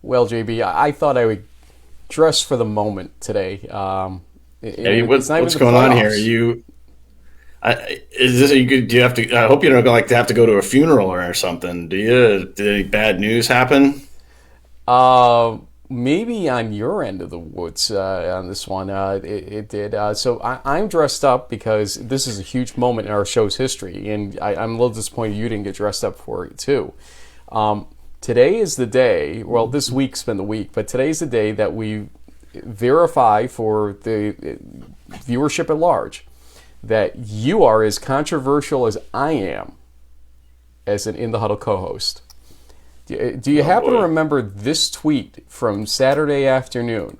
Well, JB, I thought I would dress for the moment today. Hey, what's going on here? Is this? Do you have to? I hope you don't have to go to a funeral or something. Do you? Did any bad news happen? Maybe on your end of the woods on this one. It did. So I'm dressed up because this is a huge moment in our show's history, and I'm a little disappointed you didn't get dressed up for it too. Today is the day. Well, this week's been the week, but today's the day that we verify for the viewership at large that you are as controversial as I am as an In the Huddle co-host. Do you happen to remember this tweet from Saturday afternoon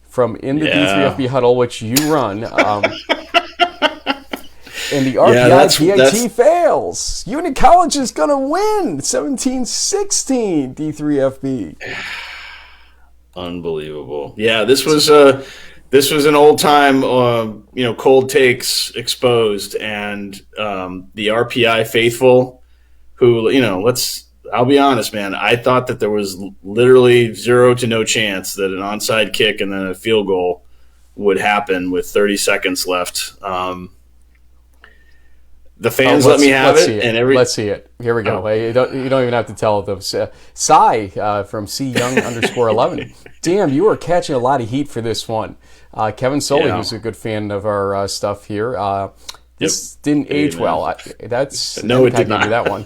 from In the D3FB Huddle, which you run, and the RPI PIT fails. Unit College is going to win 17-16 D3FB. Unbelievable. Yeah, this was an old time, cold takes exposed, and the RPI faithful, who I'll be honest, man. I thought that there was literally 0 to no chance that an onside kick and then a field goal would happen with 30 seconds left. The fans let me have it, and let's see it. Here we go. You don't even have to tell them. Cy from C Young_11. Damn, you are catching a lot of heat for this one. Kevin Soley, who's a good fan of our stuff here. This didn't age well. It did not. Give you that one.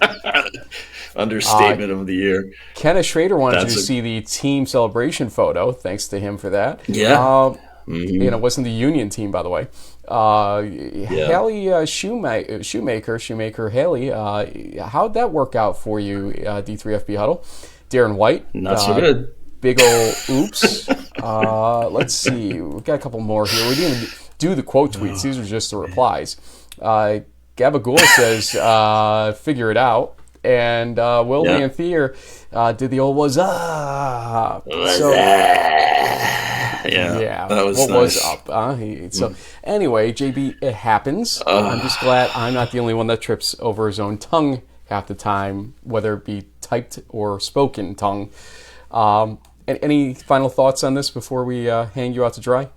Understatement of the year. Kenneth Schrader wanted you to see the team celebration photo. Thanks to him for that. Yeah. It wasn't the Union team, by the way. Haley Shoemaker Haley, how'd that work out for you, D3FB Huddle? Darren White. Not so good. Big ol' oops. Let's see. We've got a couple more here. We didn't even do the quote tweets. These are just the replies. Gabagool says, figure it out. And Will Lanthier did the old was up. That was what nice. Was up? So anyway, JB, it happens. I'm just glad I'm not the only one that trips over his own tongue half the time, whether it be typed or spoken tongue. Any final thoughts on this before we hang you out to dry?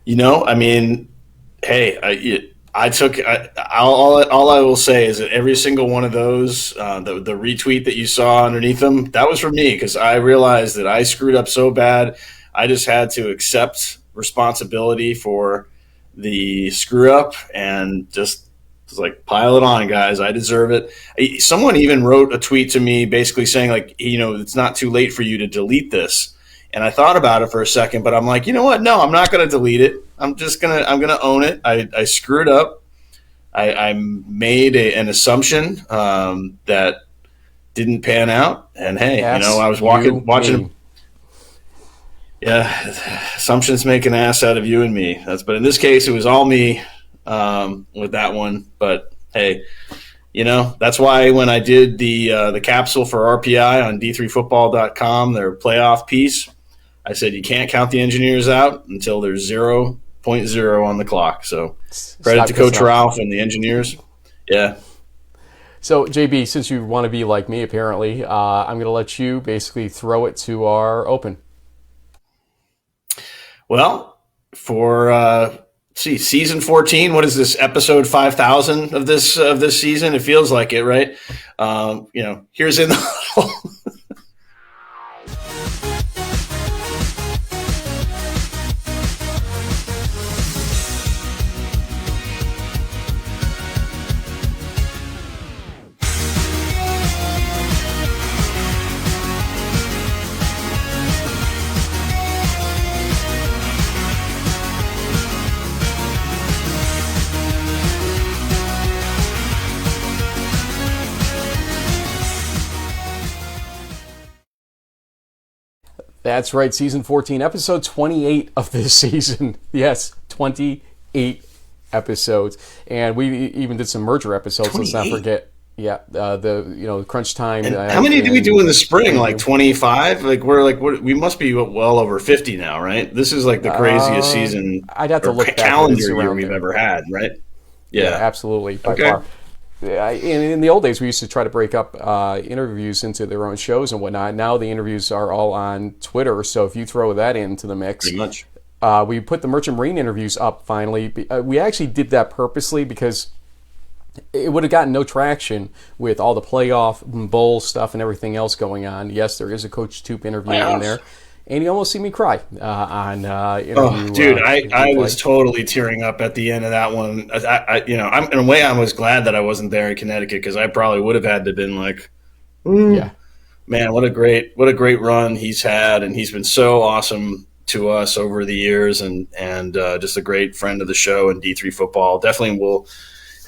Hey, all I will say is that every single one of those, the retweet that you saw underneath them, that was from me, because I realized that I screwed up so bad. I just had to accept responsibility for the screw up and just was like, pile it on, guys. I deserve it. Someone even wrote a tweet to me basically saying, like, it's not too late for you to delete this. And I thought about it for a second, but I'm like, you know what? No, I'm not going to delete it. I'm going to own it. I screwed up. I made an assumption that didn't pan out. And hey, I was watching. Yeah, assumptions make an ass out of you and me. But in this case, it was all me with that one. But hey, that's why when I did the capsule for RPI on D3Football.com, their playoff piece, I said you can't count the engineers out until there's 0.0 on the clock. So credit to Coach Ralph and the engineers. Yeah. So, JB, since you want to be like me, apparently, I'm going to let you basically throw it to our open. Well, for season 14, what is this, episode 5,000 of this season? It feels like it, right? Here's In the Huddle. That's right, season 14, episode 28 of this season. Yes, 28 episodes. And we even did some merger episodes, 28? Let's not forget. Yeah, the crunch time. How many did we do in the spring? Like 25? We must be well over 50 now, right? This is like the craziest season I'd have to look back calendar year we've ever had, right? Yeah, absolutely, by far. in the old days, we used to try to break up interviews into their own shows and whatnot. Now the interviews are all on Twitter, so if you throw that into the mix. Pretty much. We put the Merchant Marine interviews up finally. We actually did that purposely because it would have gotten no traction with all the playoff bowl stuff and everything else going on. Yes, there is a Coach Toop interview in there. And you almost see me cry on interview. Oh, dude, I was totally tearing up at the end of that one. In a way, I was glad that I wasn't there in Connecticut because I probably would have had to been like, yeah, man, what a great run he's had, and he's been so awesome to us over the years, and just a great friend of the show and D3 football. Definitely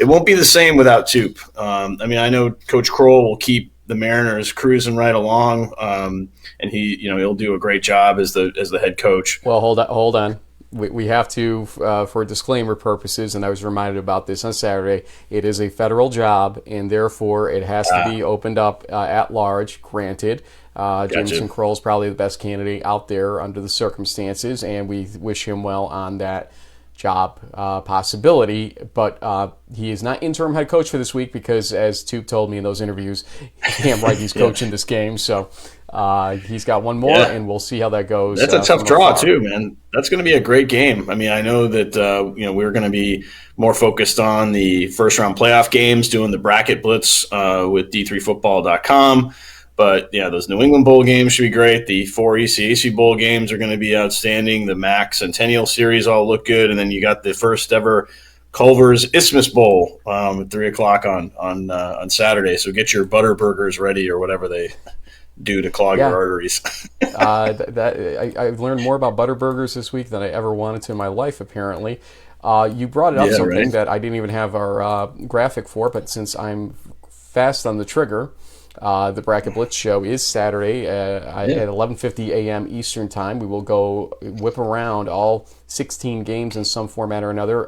it won't be the same without Toop. I know Coach Kroll will keep the Mariners cruising right along, and he'll do a great job as the head coach. Well, hold on. We have to, for disclaimer purposes, and I was reminded about this on Saturday, it is a federal job, and therefore it has to be opened up at large, granted. Jameson Kroll's probably the best candidate out there under the circumstances, and we wish him well on that job possibility, but he is not interim head coach for this week because, as Toop told me in those interviews, damn right he's coaching this game. So he's got one more, and we'll see how that goes. That's a tough draw too, man. That's going to be a great game. I mean, I know that we're going to be more focused on the first round playoff games, doing the bracket blitz with D3Football.com. But, yeah, those New England Bowl games should be great. The 4 ECAC Bowl games are going to be outstanding. The MAC Centennial Series all look good. And then you got the first ever Culver's Isthmus Bowl at 3 o'clock on Saturday. So get your butter burgers ready or whatever they do to clog your arteries. I've learned more about butter burgers this week than I ever wanted to in my life, apparently. You brought it up, something that I didn't even have our graphic for, but since I'm fast on the trigger, the Bracket Blitz show is Saturday at 11:50 a.m. Eastern Time. We will go whip around all 16 games in some format or another.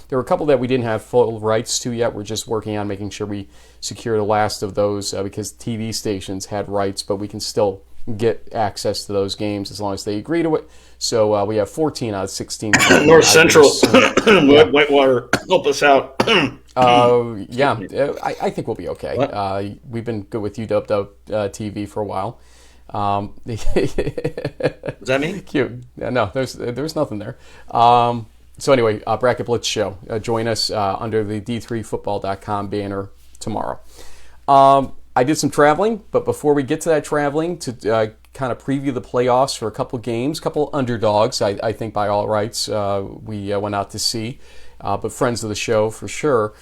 There were a couple that we didn't have full rights to yet. We're just working on making sure we secure the last of those because TV stations had rights, but we can still get access to those games as long as they agree to it. So we have 14 out of 16. North Central, Whitewater, help us out. I think we'll be okay. We've been good with UW TV for a while. Does that mean? Cute. No, there's nothing there. So anyway, Bracket Blitz show. Join us under the D3Football.com banner tomorrow. I did some traveling, but before we get to that traveling, to kind of preview the playoffs for a couple games, couple underdogs, I think by all rights, we went out to see. But friends of the show for sure.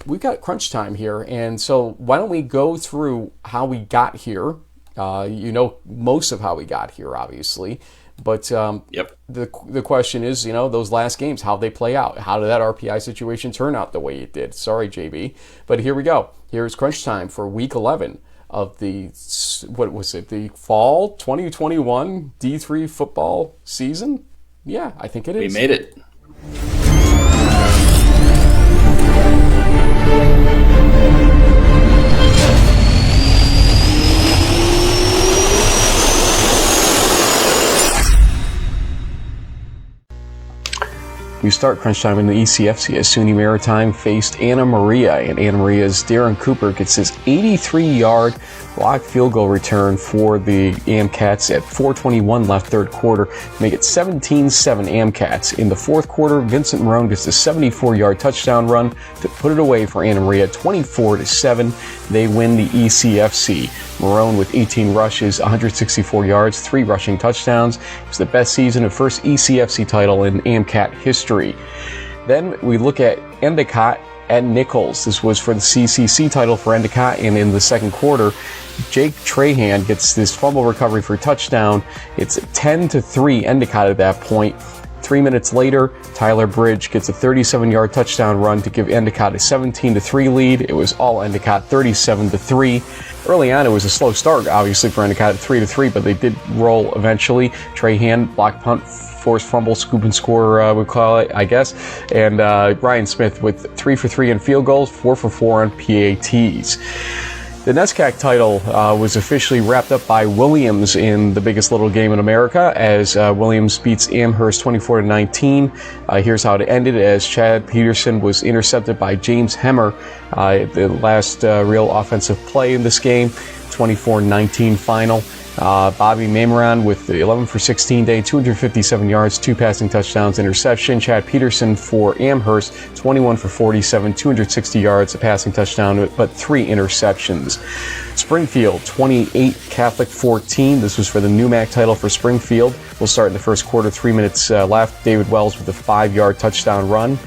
We've got crunch time here, and so why don't we go through how we got here? Most of how we got here, obviously. But the question is, those last games, how'd they play out? How did that RPI situation turn out the way it did? Sorry, JB. But here we go. Here's crunch time for Week 11 of the fall 2021 D3 football season. Yeah, I think it is. We made it. We start crunch time in the ECFC as SUNY Maritime faced Anna Maria, and Anna Maria's Darren Cooper gets his 83-yard blocked field goal return for the Amcats at 4:21 left third quarter to make it 17-7 Amcats. In the fourth quarter, Vincent Marone gets a 74-yard touchdown run to put it away for Anna Maria 24-7. They win the ECFC. Marone with 18 rushes, 164 yards, 3 rushing touchdowns. It was the best season of first ECFC title in AMCAT history. Then we look at Endicott at Nichols. This was for the CCC title for Endicott, and in the second quarter, Jake Trahan gets this fumble recovery for a touchdown. It's 10-3 Endicott at that point. 3 minutes later, Tyler Bridge gets a 37-yard touchdown run to give Endicott a 17-3 lead. It was all Endicott, 37-3. Early on, it was a slow start, obviously, for Endicott at 3-3, but they did roll eventually. Trahan, block punt, forced fumble, scoop and score, we call it, I guess. And Ryan Smith with 3 for 3 in field goals, 4 for 4 on PATs. The NESCAC title was officially wrapped up by Williams in the biggest little game in America as Williams beats Amherst 24-19. Here's how it ended as Chad Peterson was intercepted by James Hemmer, the last real offensive play in this game. 24-19 final. Bobby Mameron with the 11 for 16 day, 257 yards, 2 passing touchdowns, interception. Chad Peterson for Amherst, 21 for 47, 260 yards, a passing touchdown, but 3 interceptions. Springfield, 28, Catholic 14. This was for the NEWMAC title for Springfield. We'll start in the first quarter, 3 minutes left. David Wells with a 5-yard touchdown run.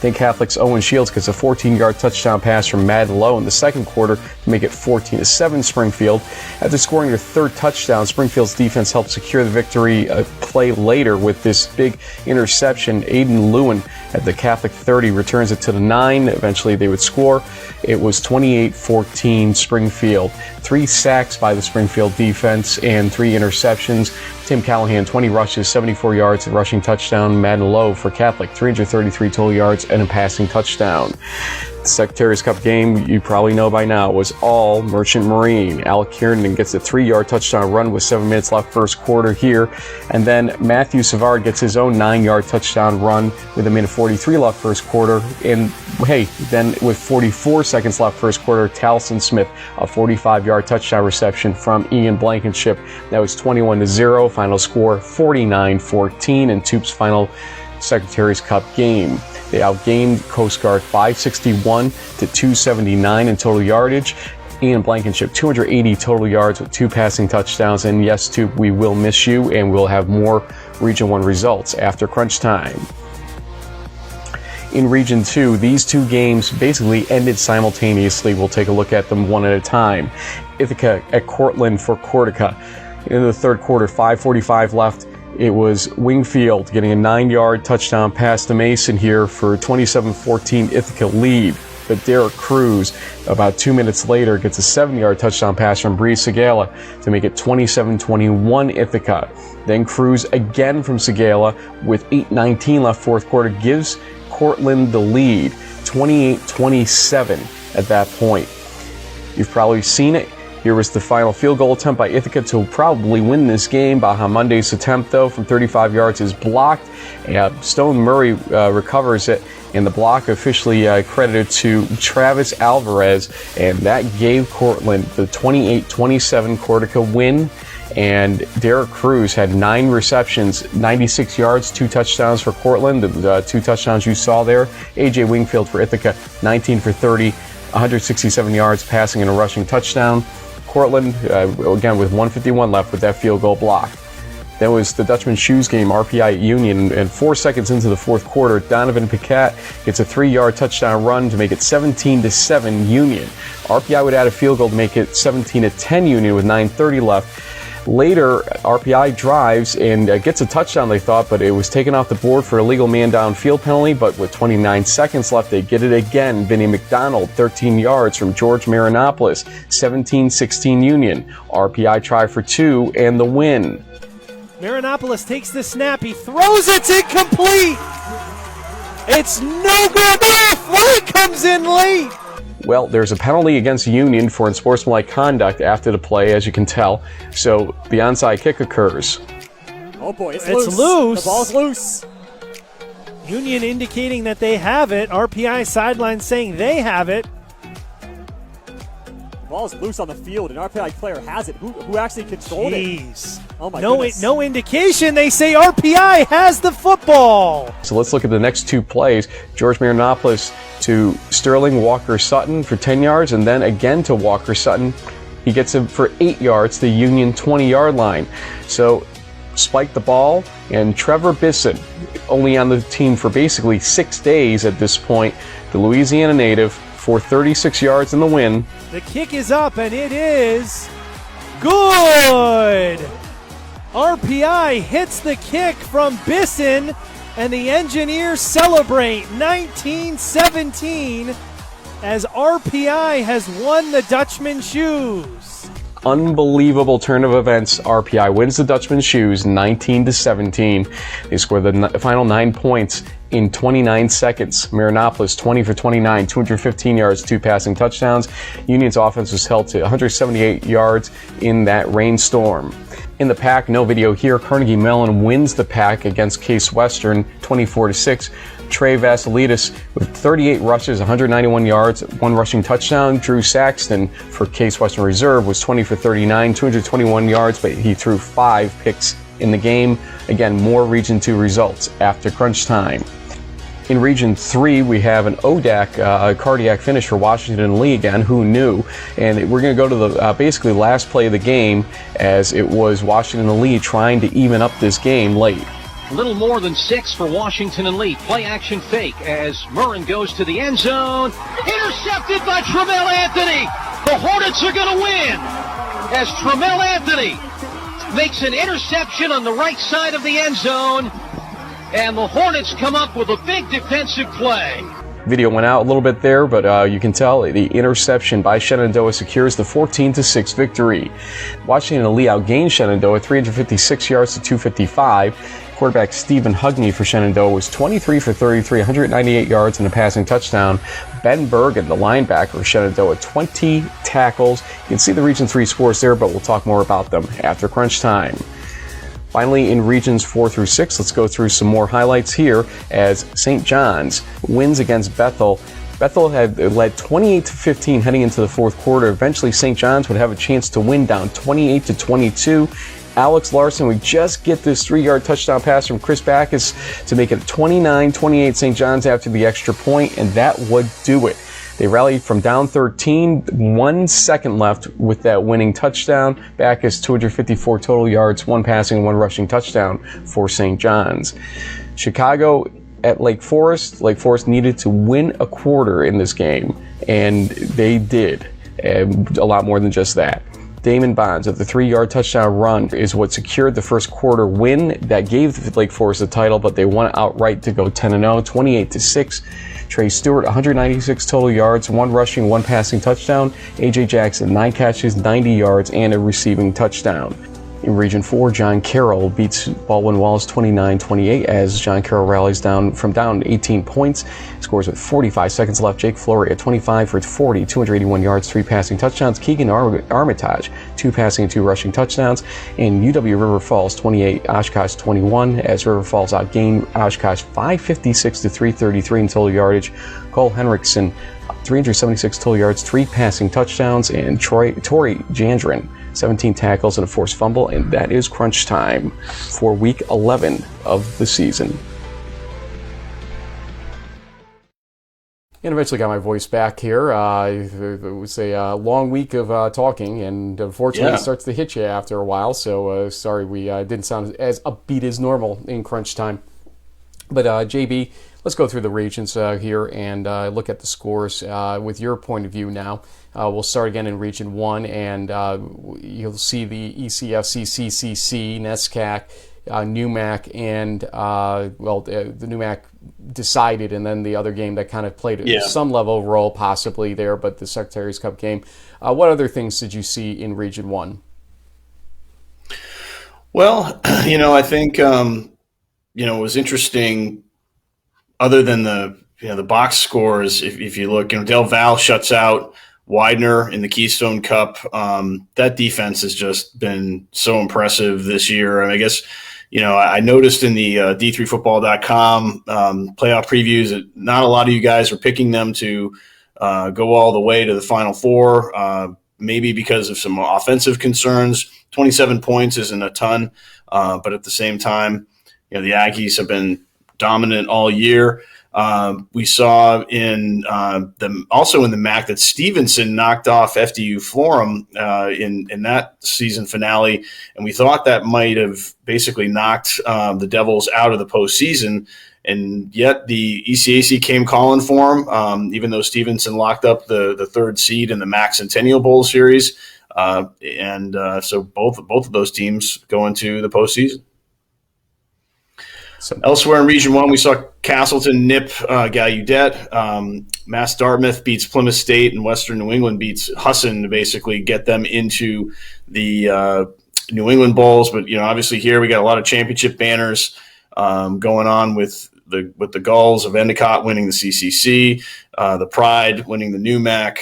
Then Catholic's Owen Shields gets a 14-yard touchdown pass from Madden Lowe in the second quarter to make it 14-7 Springfield. After scoring their 3rd touchdown, Springfield's defense helped secure the victory a play later with this big interception. Aiden Lewin at the Catholic 30 returns it to the 9. Eventually they would score. It was 28-14 Springfield. 3 sacks by the Springfield defense and 3 interceptions. Tim Callahan, 20 rushes, 74 yards, and rushing touchdown. Madden Lowe for Catholic, 333 total yards and a passing touchdown. The Secretary's Cup game, you probably know by now, was all Merchant Marine. Alec Kiernan gets a 3-yard touchdown run with 7 minutes left first quarter here. And then Matthew Savard gets his own 9-yard touchdown run with a minute 43 left first quarter. And hey, then with 44 seconds left first quarter, Taliesin Smith, a 45-yard touchdown reception from Ian Blankenship. That was 21-0. Final score 49-14 in Tupes' final Secretary's Cup game. They outgained Coast Guard 561 to 279 in total yardage. Ian Blankenship, 280 total yards with 2 passing touchdowns. And yes, Tupe, we will miss you, and we'll have more Region 1 results after crunch time. In Region 2, these 2 games basically ended simultaneously. We'll take a look at them one at a time. Ithaca at Cortland for Cortica. In the third quarter, 5:45 left. It was Wingfield getting a 9-yard touchdown pass to Mason here for 27-14 Ithaca lead. But Derek Cruz, about 2 minutes later, gets a 7-yard touchdown pass from Bree Segala to make it 27-21 Ithaca. Then Cruz again from Segala with 8:19 left fourth quarter gives Cortland the lead, 28-27 at that point. You've probably seen it. Here was the final field goal attempt by Ithaca to probably win this game. Bahamunde's attempt, though, from 35 yards is blocked. Stone Murray recovers it, and the block officially credited to Travis Alvarez, and that gave Cortland the 28-27 Cortica win. And Derek Cruz had 9 receptions, 96 yards, 2 touchdowns for Cortland. The 2 touchdowns you saw there. A.J. Wingfield for Ithaca, 19 for 30, 167 yards passing and a rushing touchdown. Cortland, again, with 1:51 left with that field goal block. Then was the Dutchman Shoes game, RPI at Union, and 4 seconds into the fourth quarter, Donovan Piquet gets a 3-yard touchdown run to make it 17-7 Union. RPI would add a field goal to make it 17-10 Union with 9:30 left. Later, RPI drives and gets a touchdown, they thought, but it was taken off the board for a legal man downfield penalty. But with 29 seconds left, they get it again. Vinny McDonald, 13 yards from George Marinopoulos, 17-16 Union. RPI try for 2 and the win. Marinopoulos takes the snap. He throws it incomplete. It's no good. The flag comes in late. Well, there's a penalty against Union for unsportsmanlike conduct after the play, as you can tell. So the onside kick occurs. Oh boy, it's loose. The ball's loose. Union indicating that they have it. RPI sideline saying they have it. The ball's loose on the field, and RPI player has it. Who actually controlled it? Oh my goodness. No indication. They say RPI has the football. So let's look at the next 2 plays. George Marinopoulos to Sterling Walker Sutton for 10 yards, and then again to Walker Sutton. He gets him for 8 yards to the Union 20-yard line. So spiked the ball, and Trevor Bisson, only on the team for basically 6 days at this point, the Louisiana native, for 36 yards in the win. The kick is up, and it is good. RPI hits the kick from Bisson, and the Engineers celebrate 19-17 as RPI has won the Dutchman Shoes. Unbelievable turn of events. RPI wins the Dutchman Shoes 19-17. They score the final 9 points in 29 seconds. Marinopolis 20 for 29, 215 yards, 2 passing touchdowns. Union's offense was held to 178 yards in that rainstorm. In the pack, no video here. Carnegie Mellon wins the pack against Case Western 24-6. Trey Vasilidis with 38 rushes, 191 yards, 1 rushing touchdown. Drew Saxton for Case Western Reserve was 20 for 39, 221 yards, but he threw 5 picks in the game. Again, more Region 2 results after crunch time. In Region 3, we have an ODAC cardiac finish for Washington and Lee again. Who knew? And we're going to go to the basically last play of the game, as it was Washington and Lee trying to even up this game late. Little more than 6 for Washington and Lee. Play action fake as Murrin goes to the end zone. Intercepted by Tramel Anthony. The Hornets are going to win as Tramel Anthony makes an interception on the right side of the end zone. And the Hornets come up with a big defensive play. Video went out a little bit there, but you can tell the interception by Shenandoah secures the 14-6 victory. Washington and Lee outgained Shenandoah 356 yards to 255. Quarterback Stephen Hugney for Shenandoah was 23 for 33, 198 yards and a passing touchdown. Ben Bergen, the linebacker for Shenandoah, 20 tackles. You can see the Region 3 scores there, but we'll talk more about them after crunch time. Finally, in Regions 4 through 6, let's go through some more highlights here as St. John's wins against Bethel. Bethel had led 28-15 heading into the fourth quarter. Eventually, St. John's would have a chance to win down 28-22. Alex Larson would just get this 3-yard touchdown pass from Chris Backus to make it 29-28 St. John's after the extra point, and that would do it. They rallied from down 13, 1 second left with that winning touchdown. Backus 254 total yards, 1 passing, 1 rushing touchdown for St. John's. Chicago at Lake Forest. Lake Forest needed to win a quarter in this game, and they did. A lot more than just that. Damon Bonds of the 3-yard touchdown run is what secured the first quarter win that gave Lake Forest the title, but they won outright to go 10-0, 28-6. Trey Stewart, 196 total yards, 1 rushing, 1 passing touchdown. A.J. Jackson, 9 catches, 90 yards, and a receiving touchdown. In Region 4, John Carroll beats Baldwin Wallace 29-28 as John Carroll rallies from down 18 points. Scores with 45 seconds left. Jake Flory at 25 for 40, 281 yards, 3 passing touchdowns. Keegan Armitage, 2 passing and 2 rushing touchdowns. And UW River Falls 28, Oshkosh 21 as River Falls outgained Oshkosh 556 to 333 in total yardage. Cole Henriksen, 376 total yards, 3 passing touchdowns. And Tory Jandrin, 17 tackles and a forced fumble, and that is crunch time for week 11 of the season. And eventually got my voice back here. It was a long week of talking, and unfortunately it starts to hit you after a while, so sorry we didn't sound as upbeat as normal in crunch time. But JB, let's go through the regions here and look at the scores with your point of view now. We'll start again in Region 1, and you'll see the ECFC, CCC, NESCAC, NUMAC, and the NUMAC decided, and then the other game that kind of played some level of role possibly there, but the Secretary's Cup game. What other things did you see in Region 1? Well, I think, it was interesting, other than the box scores, if you look, Del Val shuts out Widener in the Keystone Cup. That defense has just been so impressive this year. And I guess, I noticed in the D3Football.com playoff previews that not a lot of you guys are picking them to go all the way to the Final Four, maybe because of some offensive concerns. 27 points isn't a ton, but at the same time, the Aggies have been dominant all year. We saw also in the MAC that Stevenson knocked off FDU Florham in that season finale, and we thought that might have basically knocked the Devils out of the postseason. And yet the ECAC came calling for him, even though Stevenson locked up the third seed in the MAC Centennial Bowl series. So both of those teams go into the postseason. So elsewhere in Region 1, we saw Castleton nip Gallaudet. Mass Dartmouth beats Plymouth State, and Western New England beats Husson to basically get them into the New England Bowls. But, obviously here we got a lot of championship banners going on with with the Gulls of Endicott winning the CCC, the Pride winning the NUMAC,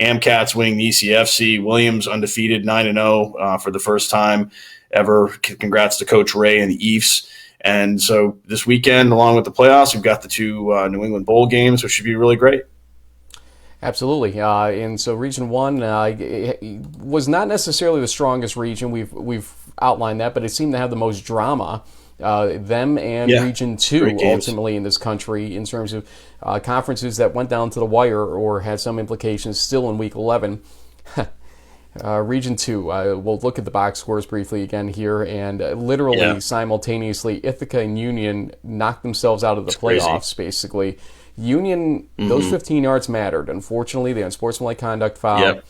AMCATs winning the ECFC, Williams undefeated 9-0 for the first time ever. Congrats to Coach Ray and the Eefs. And so this weekend, along with the playoffs, we've got the two New England Bowl games, which should be really great. Absolutely, and so Region 1 was not necessarily the strongest region. We've outlined that, but it seemed to have the most drama. Them and Region 2 ultimately in this country in terms of conferences that went down to the wire or had some implications still in Week 11. Region 2, we'll look at the box scores briefly again here, and literally simultaneously Ithaca and Union knocked themselves out of the playoffs, basically. Union, those 15 yards mattered. Unfortunately, the unsportsmanlike conduct foul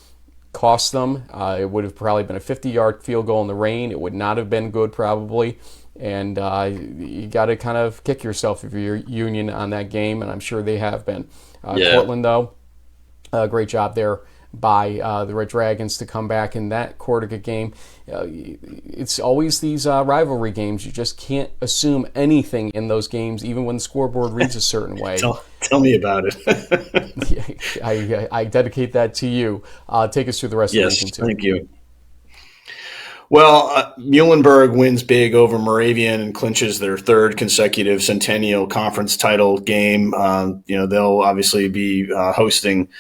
cost them. It would have probably been a 50-yard field goal in the rain. It would not have been good, probably. And you got to kind of kick yourself if you're Union on that game, and I'm sure they have been. Cortland, though, great job there by the Red Dragons to come back in that Cortica game. It's always these rivalry games. You just can't assume anything in those games, even when the scoreboard reads a certain way. Tell me about it. I dedicate that to you. Take us through the rest of Region 2. Thank you. Well, Muhlenberg wins big over Moravian and clinches their third consecutive Centennial Conference title game. They'll obviously be hosting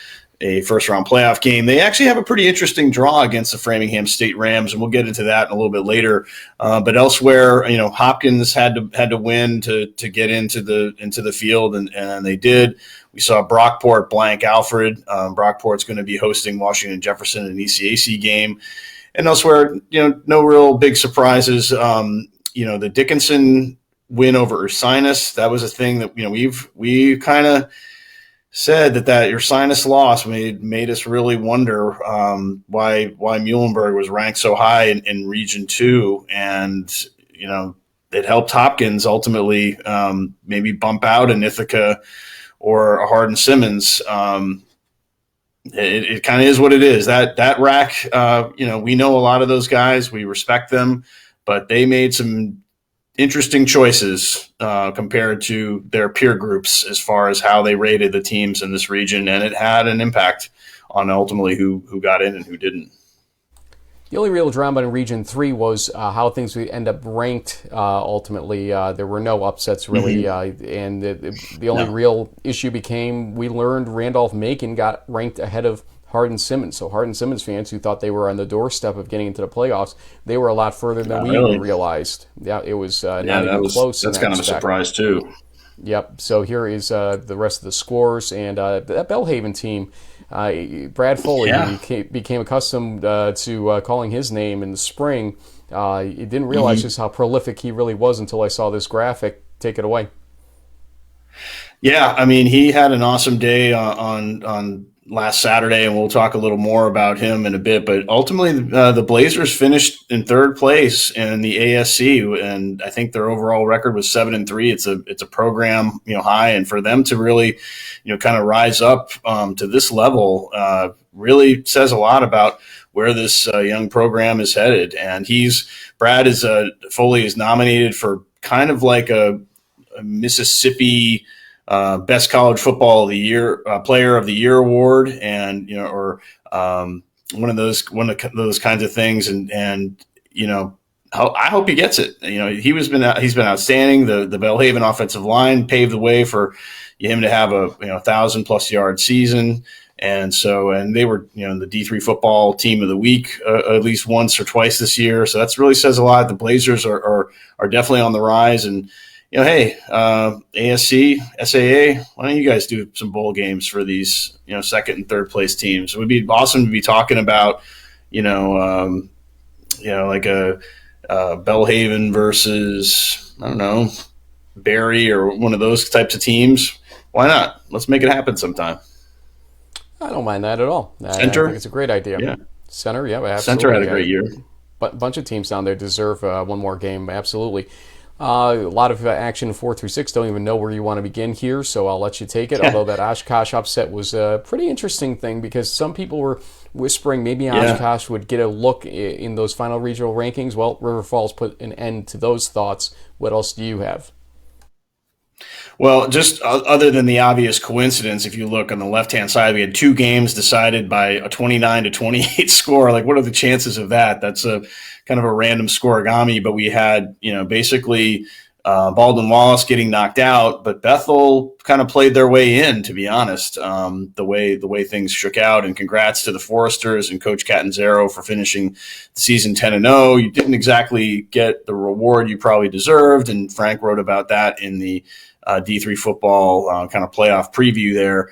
a first-round playoff game. They actually have a pretty interesting draw against the Framingham State Rams, and we'll get into that in a little bit later. But elsewhere, Hopkins had to win to get into the field, and they did. We saw Brockport blank Alfred. Brockport's going to be hosting Washington Jefferson in an ECAC game. And elsewhere, no real big surprises. The Dickinson win over Ursinus, that was a thing that we kind of said that Ursinus loss made us really wonder why Muhlenberg was ranked so high in Region 2, and it helped Hopkins ultimately maybe bump out an Ithaca or a Hardin Simmons. It kind of is what it is. That rack, we know a lot of those guys. We respect them, but they made some interesting choices compared to their peer groups as far as how they rated the teams in this region, and it had an impact on ultimately who got in and who didn't. The only real drama in Region 3 was how things would end up ranked ultimately. There were no upsets, really, and the only real issue became we learned Randolph-Macon got ranked ahead of Hardin Simmons. So Hardin Simmons fans who thought they were on the doorstep of getting into the playoffs, they were a lot further than we even realized. Yeah, it was not even close. That's kind of a surprise, too. Yep. So here is the rest of the scores, and that Belhaven team. Brad Foley became accustomed to calling his name in the spring. He didn't realize just how prolific he really was until I saw this graphic. Take it away. Yeah, I mean, he had an awesome day on last Saturday, and we'll talk a little more about him in a bit. But ultimately, the Blazers finished in third place in the ASC, and I think their overall record was 7-3. It's a program high, and for them to really kind of rise up to this level really says a lot about where this young program is headed. And Foley is nominated for kind of like a Mississippi best college football of the year, player of the year award, and or one of those kinds of things. And I hope he gets it. He's been outstanding. The Belhaven offensive line paved the way for him to have a 1,000+ yard season. And they were the D3 football team of the week at least once or twice this year. So that's really says a lot. The Blazers are definitely on the rise. And hey, ASC, SAA, why don't you guys do some bowl games for these, second and third place teams? It would be awesome to be talking about, like a Belhaven versus, I don't know, Barry or one of those types of teams. Why not? Let's make it happen sometime. I don't mind that at all. Center? I think it's a great idea. Yeah. Center, yeah, absolutely. Center had a great year. But a bunch of teams down there deserve one more game, absolutely. A lot of action 4 through 6. Don't even know where you want to begin here, so I'll let you take it. Although that Oshkosh upset was a pretty interesting thing because some people were whispering maybe Oshkosh would get a look in those final regional rankings. Well, River Falls put an end to those thoughts. What else do you have? Well, just other than the obvious coincidence, if you look on the left-hand side, we had 2 games decided by a 29-28 score. Like, what are the chances of that? That's a kind of a random scoregami, but we had, basically Baldwin Wallace getting knocked out, but Bethel kind of played their way in, to be honest, the way things shook out. And congrats to the Foresters and Coach Catanzaro for finishing the season 10-0. You didn't exactly get the reward you probably deserved, and Frank wrote about that in the D3 football kind of playoff preview there.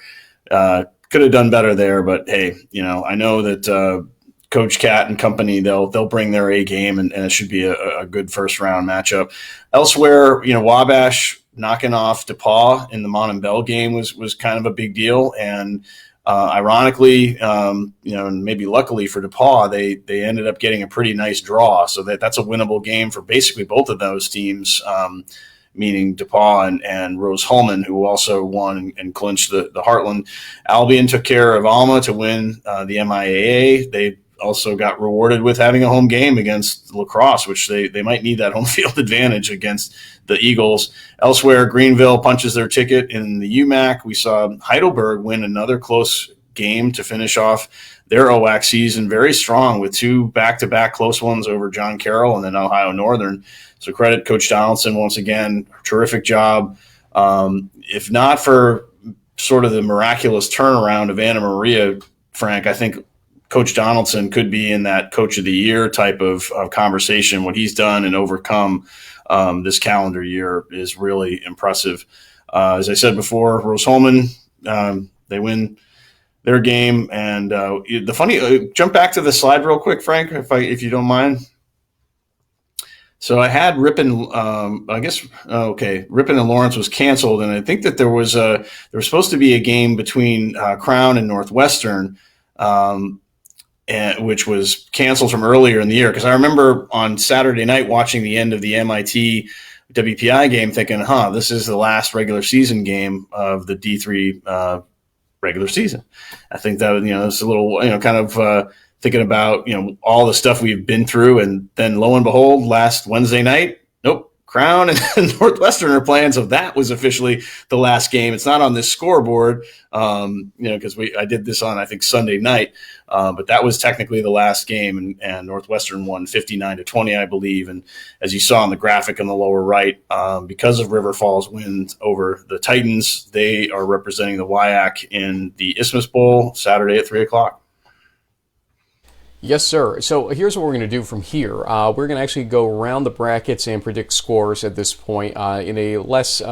Could have done better there, but hey, I know that Coach Cat and company, they'll bring their A game, and it should be a good first round matchup. Elsewhere, Wabash knocking off DePaul in the Mon-and-Bell game was kind of a big deal, and ironically, and maybe luckily for DePaul, they ended up getting a pretty nice draw, so that's a winnable game for basically both of those teams. Meaning DePaul and Rose-Hulman, who also won and clinched the Heartland. Albion took care of Alma to win the MIAA. They also got rewarded with having a home game against La Crosse, which they might need that home field advantage against the Eagles. Elsewhere, Greenville punches their ticket in the UMAC. We saw Heidelberg win another close game to finish off their OAC season very strong with 2 back-to-back close ones over John Carroll and then Ohio Northern. So credit Coach Donaldson once again, terrific job. If not for sort of the miraculous turnaround of Anna Maria, Frank, I think Coach Donaldson could be in that Coach of the Year type of conversation. What he's done and overcome this calendar year is really impressive. As I said before, Rose-Hulman, they win their game. And the funny jump back to the slide real quick, Frank, if you don't mind. So I had Ripon, Ripon and Lawrence was canceled, and I think that there was supposed to be a game between Crown and Northwestern, which was canceled from earlier in the year. Because I remember on Saturday night watching the end of the MIT WPI game, thinking, this is the last regular season game of the D3 regular season. I think that it's a little kind of. Thinking about, all the stuff we've been through, and then lo and behold, last Wednesday night, nope, Crown and Northwestern are playing. So that was officially the last game. It's not on this scoreboard, because I did this on, I think, Sunday night, but that was technically the last game, and Northwestern won 59-20, I believe. And as you saw on the graphic in the lower right, because of River Falls' wins over the Titans, they are representing the WIAC in the Isthmus Bowl Saturday at 3:00. Yes, sir. So here's what we're going to do from here. We're going to actually go around the brackets and predict scores at this point in a less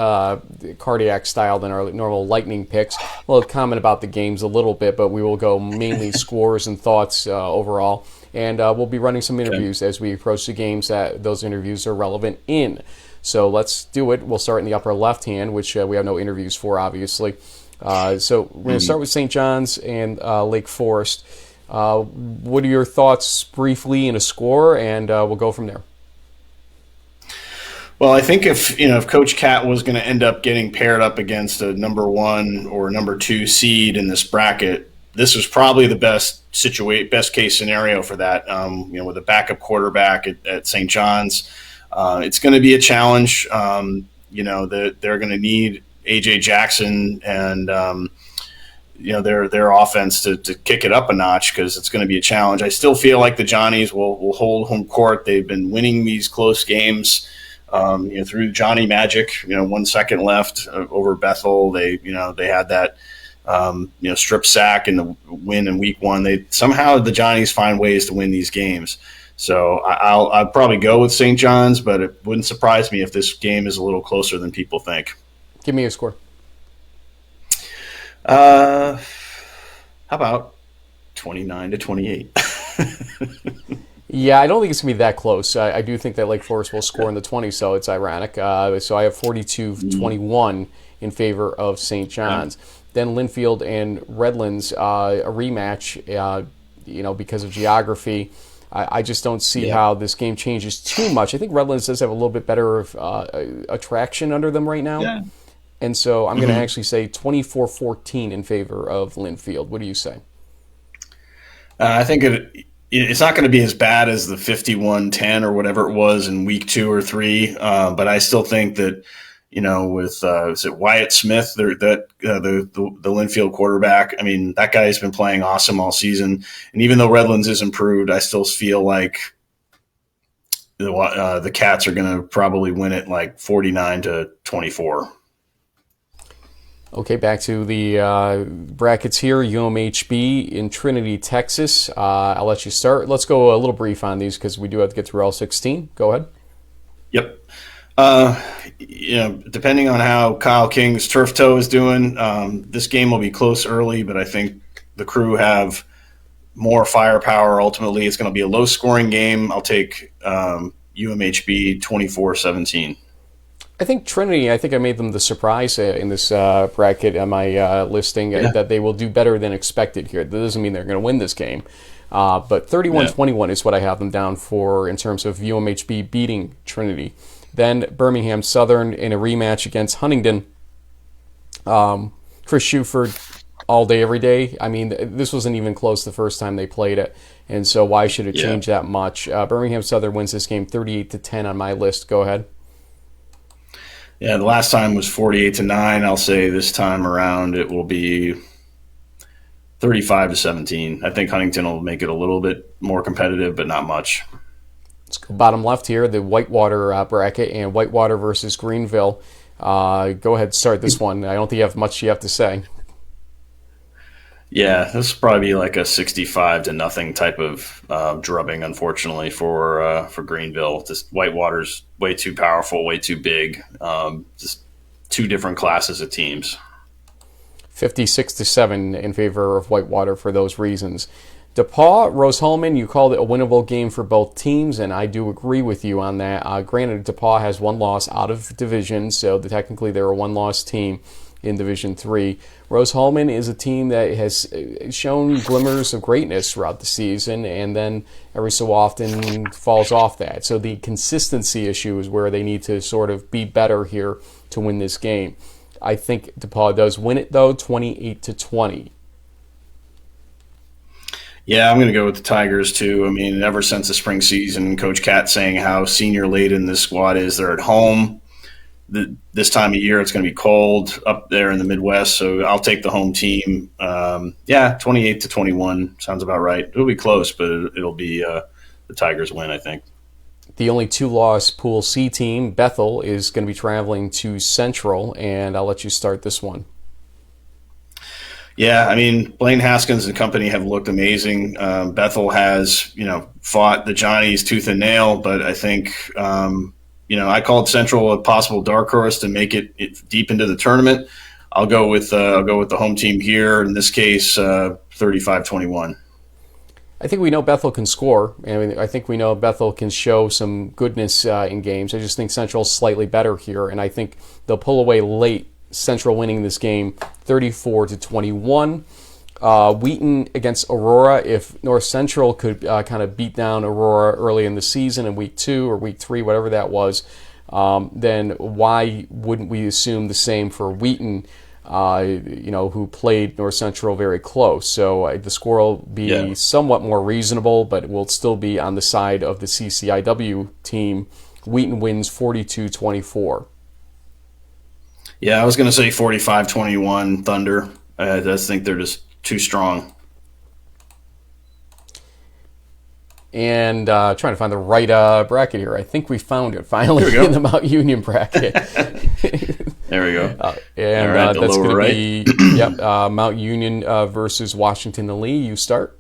cardiac style than our normal lightning picks. We'll comment about the games a little bit, but we will go mainly scores and thoughts overall. And we'll be running some interviews as we approach the games that those interviews are relevant in. So let's do it. We'll start in the upper left hand, which we have no interviews for, obviously. So we're going to start with St. John's and Lake Forest. What are your thoughts briefly in a score, and we'll go from there. Well, I think if Coach Cat was going to end up getting paired up against a number 1 or number 2 seed in this bracket, this was probably the best case scenario for that. With a backup quarterback at St. John's, it's going to be a challenge. They're going to need AJ Jackson and their offense to kick it up a notch, because it's going to be a challenge. I still feel like the Johnnies will hold home court. They've been winning these close games through Johnny Magic. 1 second left over Bethel. They had that strip sack in the win in week 1. The Johnnies find ways to win these games. So I'll probably go with St. John's, but it wouldn't surprise me if this game is a little closer than people think. Give me a score. How about 29-28? Yeah, I don't think it's going to be that close. I do think that Lake Forest will score in the 20s, so it's ironic. So I have 42-21 in favor of St. John's. Then Linfield and Redlands, a rematch, because of geography. I just don't see how this game changes too much. I think Redlands does have a little bit better attraction under them right now. Yeah. And so I'm going to actually say 24-14 in favor of Linfield. What do you say? I think it's not going to be as bad as the 51-10 or whatever it was in week 2 or 3, but I still think that with is it Wyatt Smith, the Linfield quarterback. I mean, that guy's been playing awesome all season. And even though Redlands is improved, I still feel like the Cats are going to probably win it like 49-24. Okay, back to the brackets here. UMHB in Trinity, Texas. I'll let you start. Let's go a little brief on these because we do have to get through all 16. Go ahead. Yep. Depending on how Kyle King's turf toe is doing, this game will be close early, but I think the Crew have more firepower. Ultimately, it's going to be a low-scoring game. I'll take UMHB 24-17. I think Trinity, I made them the surprise in this bracket on my listing, that they will do better than expected here. That doesn't mean they're going to win this game. But 31-21 is what I have them down for in terms of UMHB beating Trinity. Then Birmingham Southern in a rematch against Huntingdon. Chris Shuford all day, every day. I mean, this wasn't even close the first time they played it. And so why should it change that much? Birmingham Southern wins this game 38-10 on my list. Go ahead. Yeah, the last time was 48-9. I'll say this time around it will be 35-17. I think Huntington will make it a little bit more competitive, but not much. Let's go bottom left here, the Whitewater bracket, and Whitewater versus Greenville. Go ahead, start this one. I don't think you have much you have to say. Yeah, this will probably be like a 65-0 type of drubbing, unfortunately, for Greenville. Just Whitewater's way too powerful, way too big. Just two different classes of teams. 56-7 in favor of Whitewater for those reasons. DePaul, Rose-Hulman, you called it a winnable game for both teams, and I do agree with you on that. Granted, DePaul has one loss out of division, so technically they're a one-loss team in Division III. Rose-Hulman is a team that has shown glimmers of greatness throughout the season and then every so often falls off that. So the consistency issue is where they need to sort of be better here to win this game. I think DePaul does win it, though, 28-20. Yeah, I'm going to go with the Tigers, too. I mean, ever since the spring season, Coach Cat saying how senior-laden this squad is. They're at home. This time of year, it's going to be cold up there in the Midwest, so I'll take the home team. 28-21 sounds about right. It'll be close, but it'll be the Tigers win, I think. The only two-loss Pool C team, Bethel, is going to be traveling to Central, and I'll let you start this one. Yeah, I mean, Blaine Haskins and company have looked amazing. Bethel has, fought the Johnnies tooth and nail, but I think I called Central a possible dark horse to make it deep into the tournament. I'll go with the home team here. In this case, 35-21. I think we know Bethel can score. I think we know Bethel can show some goodness in games. I just think Central's slightly better here, and I think they'll pull away late. Central winning this game 34-21. Wheaton against Aurora. If North Central could kind of beat down Aurora early in the season in week 2 or week 3, whatever that was, then why wouldn't we assume the same for Wheaton, who played North Central very close? So the score will be somewhat more reasonable, but it will still be on the side of the CCIW team. Wheaton wins 42-24. Yeah, I was going to say 45-21 Thunder. I just think they're just too strong. And trying to find the right bracket here. I think we found it finally in the Mount Union bracket. There we go. And right, that's going right. to be Mount Union versus Washington and Lee. You start.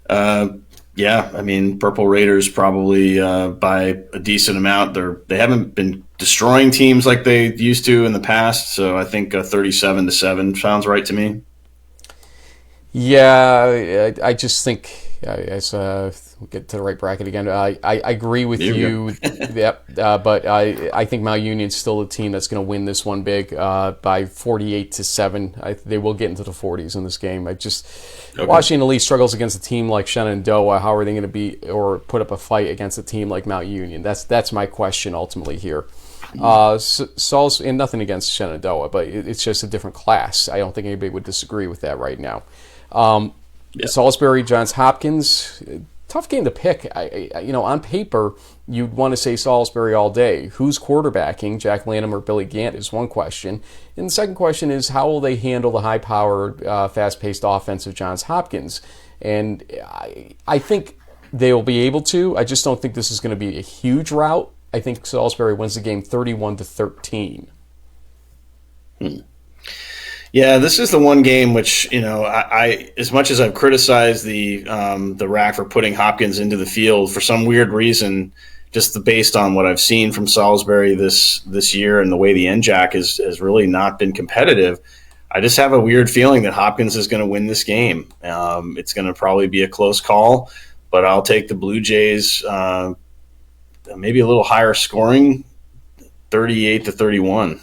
Yeah, I mean, Purple Raiders probably by a decent amount. They haven't been destroying teams like they used to in the past, so I think 37-7 sounds right to me. Yeah, I just think as we'll get to the right bracket again. I agree with you. But I think Mount Union's still a team that's going to win this one big by 48-7. They will get into the 40s in this game. Washington Lee struggles against a team like Shenandoah. How are they going to be or put up a fight against a team like Mount Union? That's my question ultimately here. Saul's, and nothing against Shenandoah, but it's just a different class. I don't think anybody would disagree with that right now. Salisbury, Johns Hopkins, tough game to pick. On paper, you'd want to say Salisbury all day. Who's quarterbacking, Jack Lanham or Billy Gant, is one question. And the second question is, how will they handle the high-powered, fast-paced offense of Johns Hopkins? And I think they will be able to. I just don't think this is going to be a huge rout. I think Salisbury wins the game 31-13. Yeah, this is the one game which, I as much as I've criticized the RAC for putting Hopkins into the field, for some weird reason, just based on what I've seen from Salisbury this year and the way the NJAC has really not been competitive, I just have a weird feeling that Hopkins is going to win this game. It's going to probably be a close call, but I'll take the Blue Jays maybe a little higher scoring, 38-31.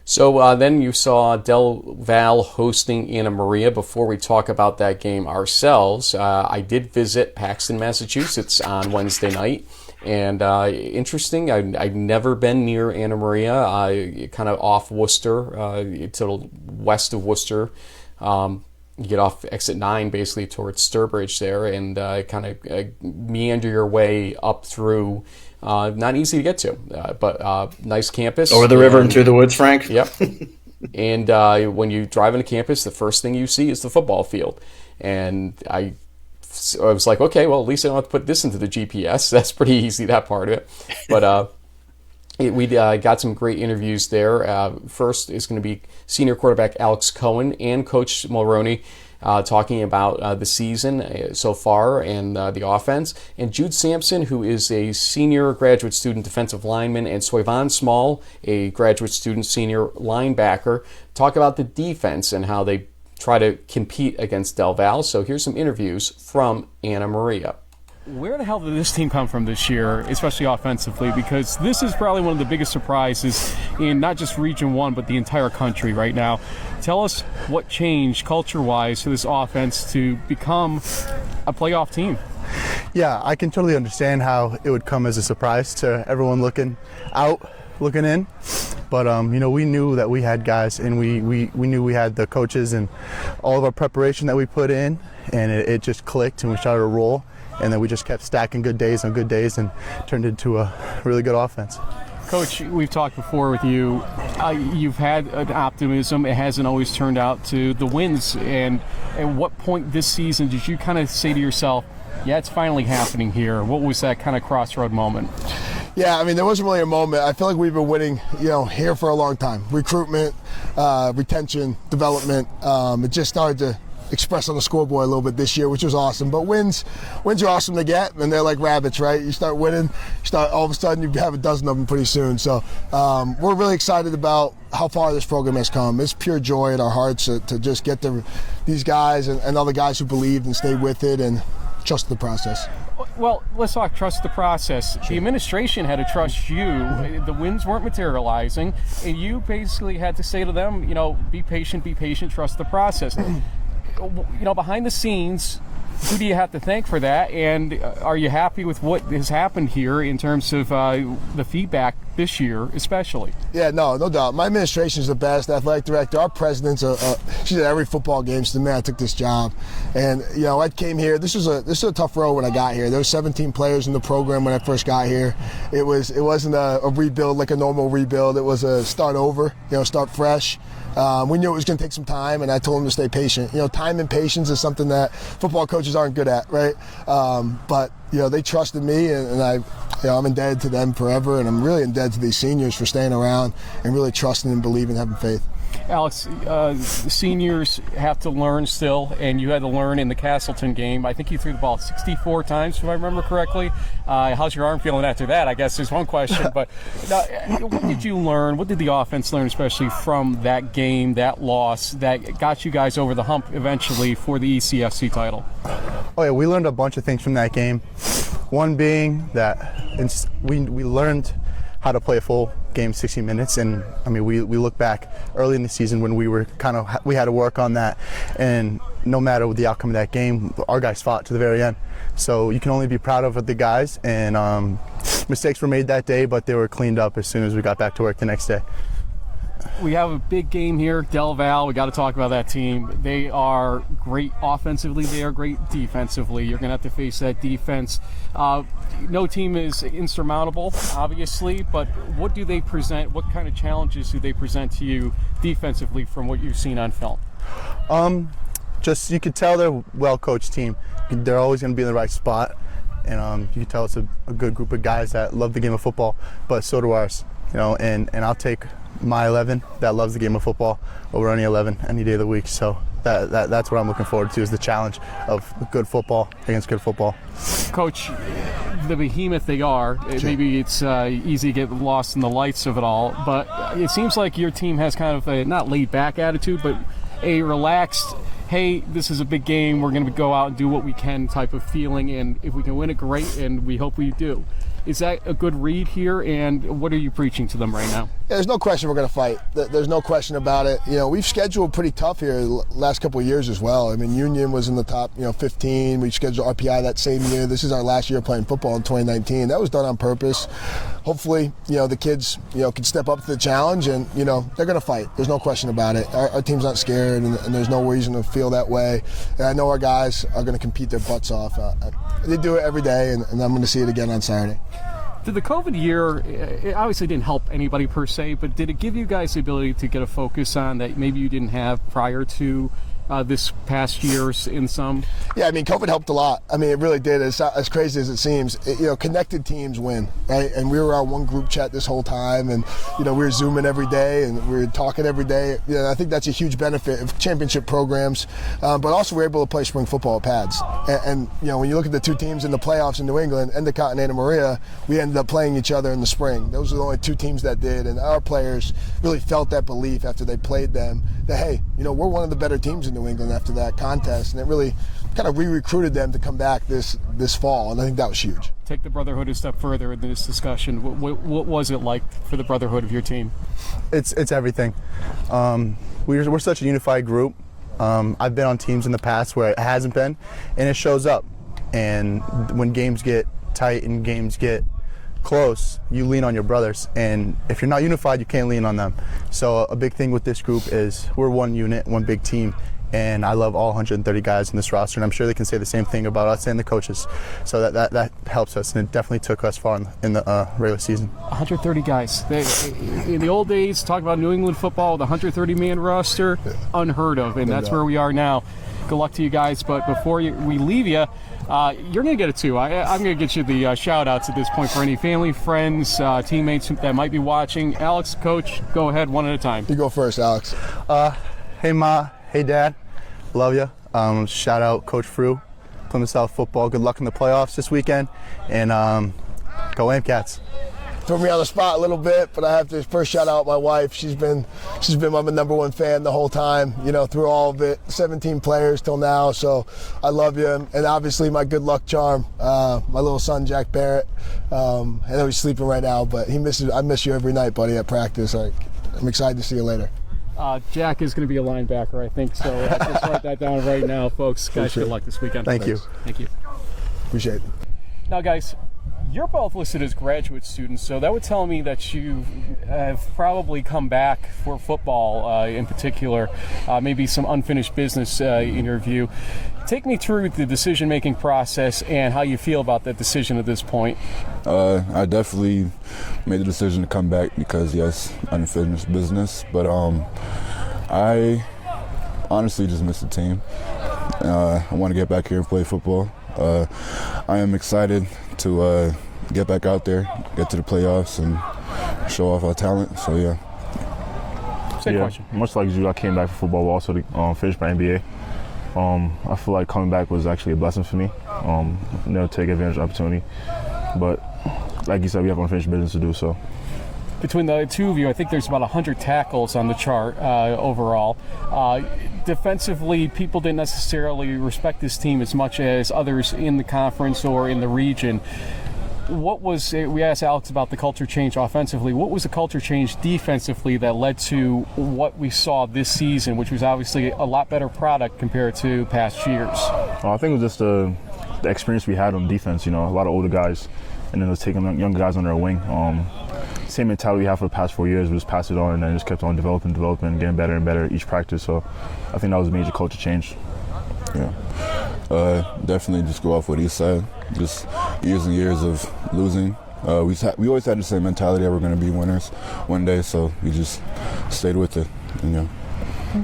So then you saw Del Val hosting Anna Maria. Before we talk about that game ourselves, I did visit Paxton, Massachusetts on Wednesday night. And interesting, I've never been near Anna Maria, kind of off Worcester, to the west of Worcester. You get off exit 9 basically towards Sturbridge there, and kind of meander your way up through. Not easy to get to, but nice campus. Over the river and through the woods, Frank? Yep. And when you drive into campus, the first thing you see is the football field. And I was like, okay, well, at least I don't have to put this into the GPS. That's pretty easy, that part of it. But we got some great interviews there. First is going to be senior quarterback Alex Cohen and Coach Mulroney talking about the season so far and the offense. And Jude Sampson, who is a senior graduate student defensive lineman, and Soyvan Small, a graduate student senior linebacker, talk about the defense and how they try to compete against Del Val. So here's some interviews from Anna Maria. Where the hell did this team come from this year, especially offensively? Because this is probably one of the biggest surprises in not just Region 1, but the entire country right now. Tell us what changed culture-wise for this offense to become a playoff team. Yeah, I can totally understand how it would come as a surprise to everyone looking out, looking in. But, we knew that we had guys, and we knew we had the coaches and all of our preparation that we put in, and it just clicked, and we started to roll. And then we just kept stacking good days on good days and turned into a really good offense. Coach, we've talked before with you. You've had an optimism. It hasn't always turned out to the wins. And at what point this season did you kind of say to yourself, yeah, it's finally happening here? What was that kind of crossroad moment? Yeah, I mean, there wasn't really a moment. I feel like we've been winning, here for a long time. Recruitment, retention, development. It just started to express on the scoreboard a little bit this year, which was awesome. But wins are awesome to get, and they're like rabbits, right? You start winning, all of a sudden you have a dozen of them pretty soon. So we're really excited about how far this program has come. It's pure joy in our hearts to just get these guys and other guys who believed and stayed with it and trust the process. Well, let's talk trust the process. Sure. The administration had to trust you. The wins weren't materializing, and you basically had to say to them, be patient, trust the process. Behind the scenes, who do you have to thank for that? And are you happy with what has happened here in terms of the feedback this year, especially? Yeah, no doubt. My administration is the best. Athletic director, our president's she's at every football game. She's the man I took this job, and I came here. This was a tough road when I got here. There were 17 players in the program when I first got here. It wasn't a rebuild like a normal rebuild. It was a start over. Start fresh. We knew it was going to take some time, and I told them to stay patient. Time and patience is something that football coaches aren't good at, right? But they trusted me, and I'm indebted to them forever, and I'm really indebted to these seniors for staying around and really trusting and believing, having faith. Alex, seniors have to learn still, and you had to learn in the Castleton game. I think you threw the ball 64 times, if I remember correctly. How's your arm feeling after that? I guess is one question. But what did you learn? What did the offense learn, especially from that game, that loss, that got you guys over the hump eventually for the ECFC title? Oh, yeah, we learned a bunch of things from that game. One being that we learned how to play a full game, 60 minutes, and we look back early in the season when we had to work on that, and no matter the outcome of that game, our guys fought to the very end. So you can only be proud of the guys, and mistakes were made that day, but they were cleaned up as soon as we got back to work the next day. We have a big game here, Del Val. We got to talk about that team. They are great offensively. They are great defensively. You're going to have to face that defense. No team is insurmountable, obviously, but what do they present? What kind of challenges do they present to you defensively from what you've seen on film? Just you could tell they're a well-coached team. They're always going to be in the right spot, and you can tell it's a good group of guys that love the game of football, but so do ours. And I'll take my 11 that loves the game of football over any 11 any day of the week. So that's what I'm looking forward to, is the challenge of good football against good football. Coach, the behemoth they are, maybe it's easy to get lost in the lights of it all, but it seems like your team has kind of a not laid-back attitude, but a relaxed, hey, this is a big game, we're going to go out and do what we can type of feeling, and if we can win it, great, and we hope we do. Is that a good read here, and what are you preaching to them right now? Yeah, there's no question we're going to fight. There's no question about it. We've scheduled pretty tough here the last couple of years as well. I mean, Union was in the top 15. We scheduled RPI that same year. This is our last year playing football in 2019. That was done on purpose. Hopefully, the kids, can step up to the challenge, and, they're going to fight. There's no question about it. Our team's not scared, and there's no reason to feel that way. And I know our guys are going to compete their butts off. They do it every day, and I'm going to see it again on Saturday. Did the COVID year, it obviously didn't help anybody per se, but did it give you guys the ability to get a focus on that maybe you didn't have prior to this past years in some? Yeah, I mean, COVID helped a lot. I mean, it really did. It's not as crazy as it seems. Connected teams win, right? And we were on one group chat this whole time, and, we were Zooming every day, and we were talking every day. I think that's a huge benefit of championship programs, but also we're able to play spring football at pads. And when you look at the two teams in the playoffs in New England, Endicott and Anna Maria, we ended up playing each other in the spring. Those are the only two teams that did, and our players really felt that belief after they played them that, hey, we're one of the better teams in New England after that contest, and it really kind of re-recruited them to come back this fall, and I think that was huge. Take the brotherhood a step further in this discussion. What was it like for the brotherhood of your team? It's everything. We're such a unified group. I've been on teams in the past where it hasn't been, and it shows up. And when games get tight and games get close, you lean on your brothers, and if you're not unified, you can't lean on them. So a big thing with this group is we're one unit, one big team, and I love all 130 guys in this roster, and I'm sure they can say the same thing about us and the coaches. So that helps us, and it definitely took us far in the regular season. 130 guys. In the old days, talk about New England football, the 130-man roster, unheard of, and that's where we are now. Good luck to you guys, but before we leave you, you're going to get it too. I'm going to get you the shout-outs at this point for any family, friends, teammates that might be watching. Alex, Coach, go ahead one at a time. You go first, Alex. Hey, Ma. Hey, Dad. Love you. Shout out Coach Frew, Plymouth South football. Good luck in the playoffs this weekend, and go Amcats. Threw me on the spot a little bit, but I have to first shout out my wife. She's been my number one fan the whole time, through all of it. 17 players till now, so I love you. And obviously my good luck charm, my little son Jack Barrett. I know he's sleeping right now, but I miss you every night, buddy, at practice. I'm excited to see you later. Jack is going to be a linebacker, I think, so let's just write that down right now, folks. Guys, good luck this weekend. Thank you. Thank you. Appreciate it. Now, guys, you're both listed as graduate students, so that would tell me that you have probably come back for football in particular, maybe some unfinished business in your view. Take me through the decision-making process and how you feel about that decision at this point. I definitely made the decision to come back because, yes, unfinished business, but I honestly just miss the team. I want to get back here and play football. I am excited to get back out there, get to the playoffs, and show off our talent. So, yeah. Same question. Much like you, I came back for football, but also to finish my MBA. I feel like coming back was actually a blessing for me. Take advantage of the opportunity. But like you said, we have unfinished business to do. So. Between the two of you, I think there's about 100 tackles on the chart overall. Defensively, people didn't necessarily respect this team as much as others in the conference or in the region. We asked Alex about the culture change offensively. What was the culture change defensively that led to what we saw this season, which was obviously a lot better product compared to past years? I think it was just the experience we had on defense. A lot of older guys, and then it was taking young guys on their wing. same mentality we have for the past 4 years. We just passed it on and then just kept on developing, getting better and better each practice. So I think that was a major culture change. Yeah, definitely just go off what he said. Just years and years of losing. We always had the same mentality that we're going to be winners one day, so we just stayed with it.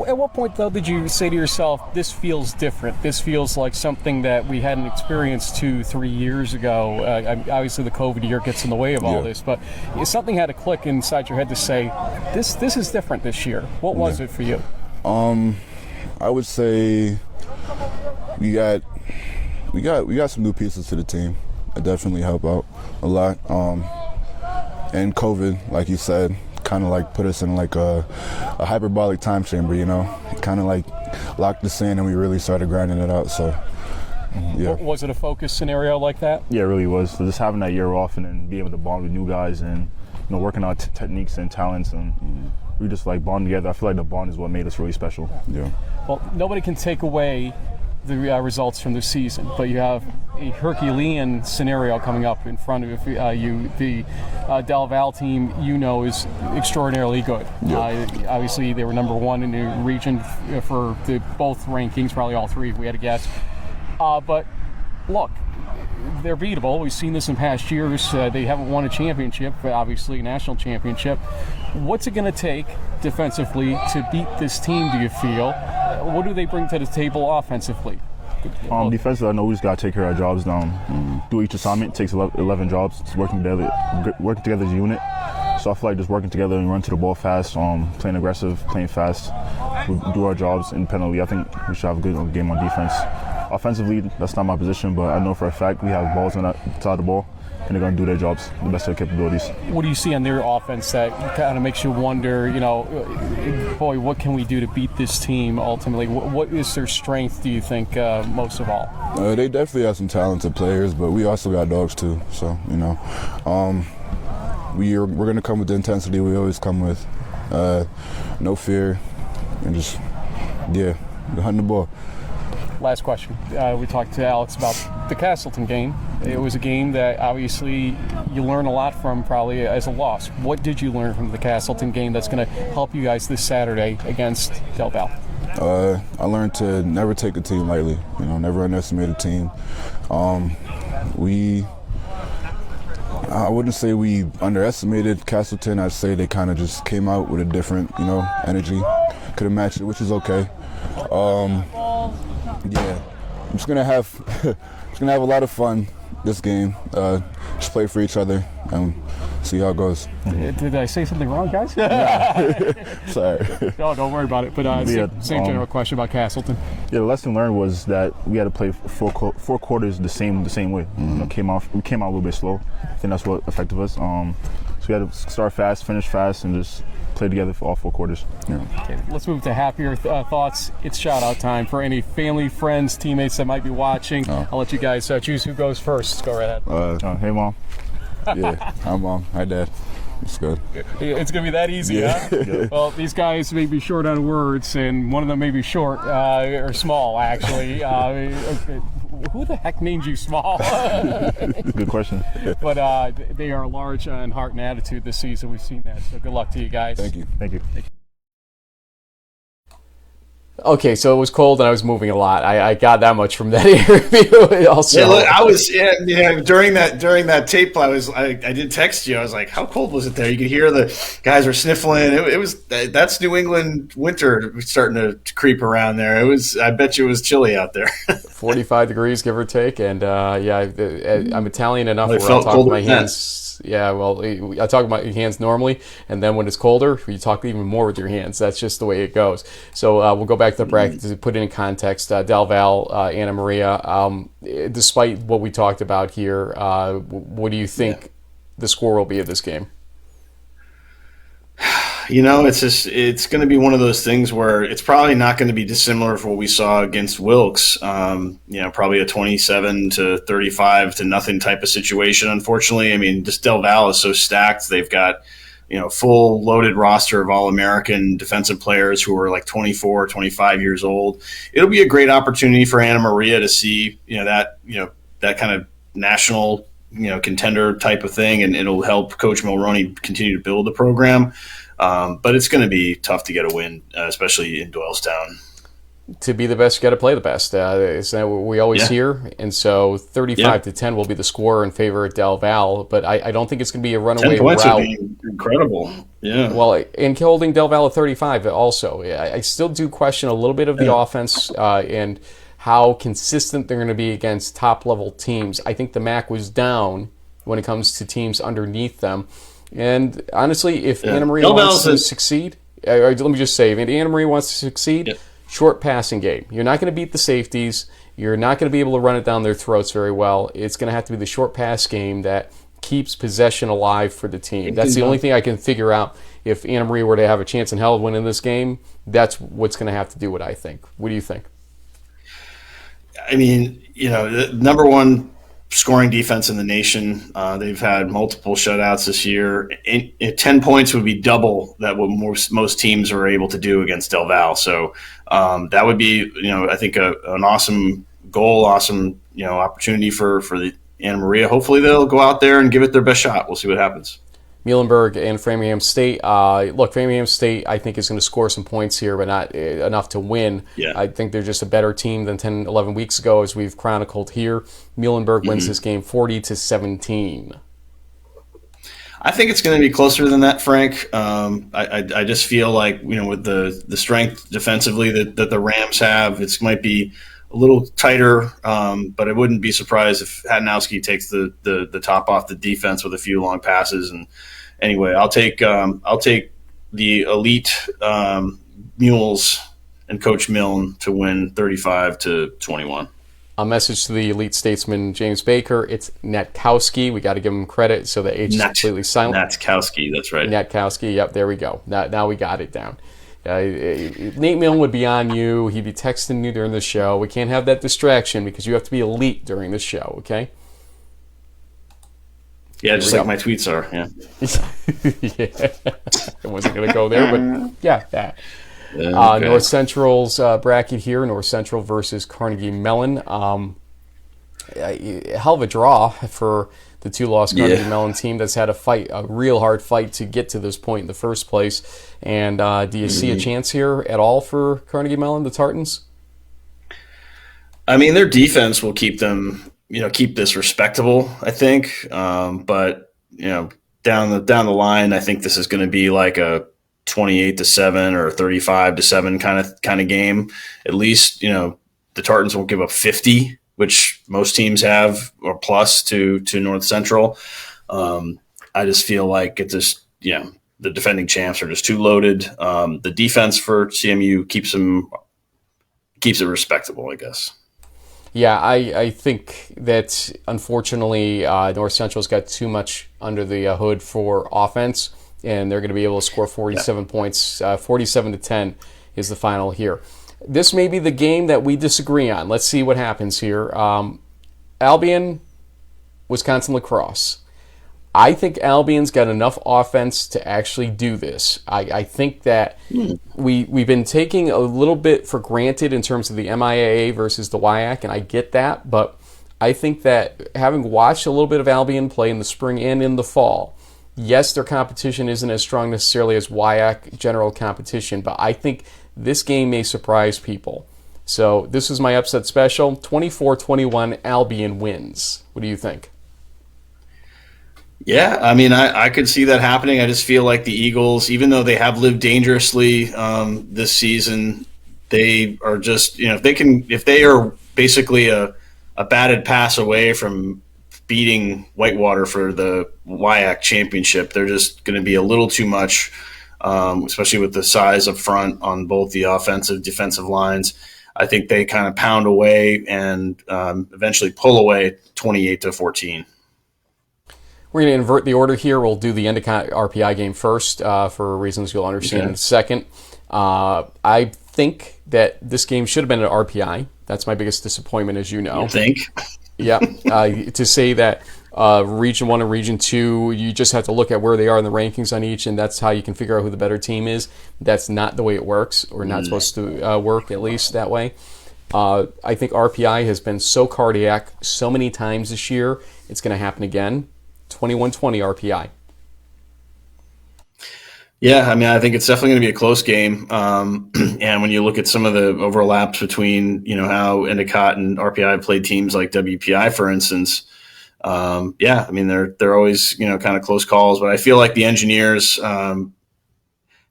At what point, though, did you say to yourself, this feels different? This feels like something that we hadn't experienced 2-3 years ago. Obviously, the COVID year gets in the way of all this, but something had to click inside your head to say, this is different this year. What was it for you? I would say we got some new pieces to the team that definitely help out a lot. And COVID, like you said, kind of like put us in like a hyperbolic time chamber, you know. It kind of like locked us in and we really started grinding it out. So yeah. Was it a focus scenario like that? Yeah, it really was. So just having that year off and then being able to bond with new guys and working on techniques and talents, and we just like bond together. I feel like the bond is what made us really special. Yeah. Well, nobody can take away the results from the season, but you have a Herculean scenario coming up in front of you. The Del Val team, is extraordinarily good. Obviously, they were number one in the region for both rankings, probably all three if we had to guess. But look, they're beatable. We've seen this in past years. They haven't won a championship, but obviously a national championship. What's it going to take defensively to beat this team, do you feel? What do they bring to the table offensively? Defensively, I know we just got to take care of our jobs down. Do each assignment takes 11 jobs. It's working together as a unit. So I feel like just working together and run to the ball fast, playing aggressive, playing fast. We do our jobs independently. I think we should have a good game on defense. Offensively, that's not my position, but I know for a fact we have balls on that side of the ball, and they're going to do their jobs the best of their capabilities. What do you see on their offense that kind of makes you wonder, boy, what can we do to beat this team ultimately? What is their strength, do you think, most of all? They definitely have some talented players, but we also got dogs too. So, we're going to come with the intensity we always come with. No fear, and just, hunting the ball. Last question. We talked to Alex about the Castleton game. It was a game that obviously you learn a lot from, probably as a loss. What did you learn from the Castleton game that's going to help you guys this Saturday against Del Val? I learned to never take a team lightly. Never underestimate a team. I wouldn't say we underestimated Castleton. I'd say they kind of just came out with a different, energy. Could have matched it, which is okay. I'm just gonna have a lot of fun this game. Just play for each other and see how it goes. Did I say something wrong, guys? Sorry. No, don't worry about it. But same general question about Castleton. Yeah, the lesson learned was that we had to play four quarters the same way. We came out a little bit slow. I think that's what affected us. So we had to start fast, finish fast, and just play together for all 4 quarters. Yeah. Okay, let's move to happier thoughts. It's shout-out time for any family, friends, teammates that might be watching. I'll let you guys choose who goes first. Go right ahead. Hey, Mom. Yeah, hi, Mom. Hi, Dad. It's good. It's going to be that easy, huh? Yeah. Well, these guys may be short on words, and one of them may be short, or small, actually. Who the heck named you small? Good question. But they are large in heart and attitude this season. We've seen that. So good luck to you guys. Thank you. Thank you. Okay, so it was cold and I was moving a lot. I got that much from that interview. Also, I was during that tape. I did text you. I was like, how cold was it there? You could hear the guys were sniffling. That's New England winter starting to creep around there. I bet you it was chilly out there. 45 degrees, give or take. And I'm Italian enough where I talk with my hands. Yeah, well, I talk about your hands normally, and then when it's colder, you talk even more with your hands. That's just the way it goes. So we'll go back to the bracket to put it in context. Del Val, Anna Maria, despite what we talked about here, what do you think the score will be of this game? It's going to be one of those things where it's probably not going to be dissimilar from what we saw against Wilkes. Probably a 27-35 to nothing type of situation. Unfortunately, I mean, just Del Val is so stacked. They've got full loaded roster of All-American defensive players who are like 24, 25 years old. It'll be a great opportunity for Anna Maria to see that kind of national contender type of thing, and it'll help Coach Mulroney continue to build the program. But it's going to be tough to get a win, especially in Doylestown. To be the best, you got to play the best. Isn't that what we always hear? And so 35-10 will be the score in favor of Del Val, but I don't think it's going to be a runaway 10 points rout. would be incredible. Yeah. Well, and holding Del Val at 35 also. I still do question a little bit of the offense and how consistent they're going to be against top-level teams. I think the MAC was down when it comes to teams underneath them. And honestly, if Anna Marie wants to succeed, let me just say, if Anna Marie wants to succeed, short passing game. You're not going to beat the safeties. You're not going to be able to run it down their throats very well. It's going to have to be the short pass game that keeps possession alive for the team. That's the only thing I can figure out. If Anna Marie were to have a chance in hell of winning this game, that's what's going to have to do it, I think. What do you think? I mean, the number one scoring defense in the nation. They've had multiple shutouts this year. 10 points would be double that what most teams are able to do against Del Val. So that would be, I think an awesome goal, awesome, opportunity for the Anna Maria. Hopefully they'll go out there and give it their best shot. We'll see what happens. Muhlenberg and Framingham State. Look, Framingham State, I think, is going to score some points here, but not enough to win. Yeah. I think they're just a better team than 10, 11 weeks ago, as we've chronicled here. Muhlenberg wins this game 40-17. I think it's going to be closer than that, Frank. I just feel like, with the strength defensively that the Rams have, it might be a little tighter, but I wouldn't be surprised if Hadanowski takes the top off the defense with a few long passes. And anyway, I'll take the elite Mules and Coach Milne to win 35-21. A message to the elite statesman James Baker. It's Netkowski. We got to give him credit, so the H is completely silent. Netkowski, that's right. Netkowski. Yep, there we go. Now we got it down. Nate Milne would be on you. He'd be texting you during the show. We can't have that distraction because you have to be elite during the show, okay? Yeah, just like my tweets are, yeah. Yeah. I wasn't going to go there, but yeah, that. Okay. North Central's bracket here, North Central versus Carnegie Mellon. A hell of a draw for the two-loss Carnegie Mellon team that's had a real hard fight to get to this point in the first place. And do you see a chance here at all for Carnegie Mellon, the Tartans? I mean, their defense will keep them, keep this respectable, I think. But down the line, I think this is going to be like a 28-7 or 35-7 kind of game. At least, the Tartans won't give up 50, which most teams have, or plus to North Central. I just feel like it's just, the defending champs are just too loaded. The defense for CMU keeps it respectable, I guess. Yeah, I think that unfortunately North Central's got too much under the hood for offense, and they're going to be able to score 47 points. 47-10 is the final here. This may be the game that we disagree on. Let's see what happens here. Albion, Wisconsin Lacrosse. I think Albion's got enough offense to actually do this. I think that we've been taking a little bit for granted in terms of the MIAA versus the WIAC, and I get that, but I think that having watched a little bit of Albion play in the spring and in the fall, yes, their competition isn't as strong necessarily as WIAC general competition, but I think this game may surprise people. So this is my upset special. 24-21, Albion wins. What do you think? Yeah, I mean, I could see that happening. I just feel like the Eagles, even though they have lived dangerously this season, they are just, if they are basically a batted pass away from beating Whitewater for the WIAC championship, they're just going to be a little too much, especially with the size up front on both the offensive, defensive lines. I think they kind of pound away and eventually pull away 28-14. We're going to invert the order here. We'll do the Endicott RPI game first for reasons you'll understand in a second. I think that this game should have been an RPI. That's my biggest disappointment, as you know. You think? Yeah. To say that Region 1 and Region 2, you just have to look at where they are in the rankings on each, and that's how you can figure out who the better team is. That's not the way it works, or not supposed to work, at least that way. I think RPI has been so cardiac so many times this year. It's going to happen again. 21-20 RPI. Yeah, I mean, I think it's definitely going to be a close game. And when you look at some of the overlaps between, how Endicott and RPI played teams like WPI, for instance, I mean, they're always, kind of close calls. But I feel like the Engineers have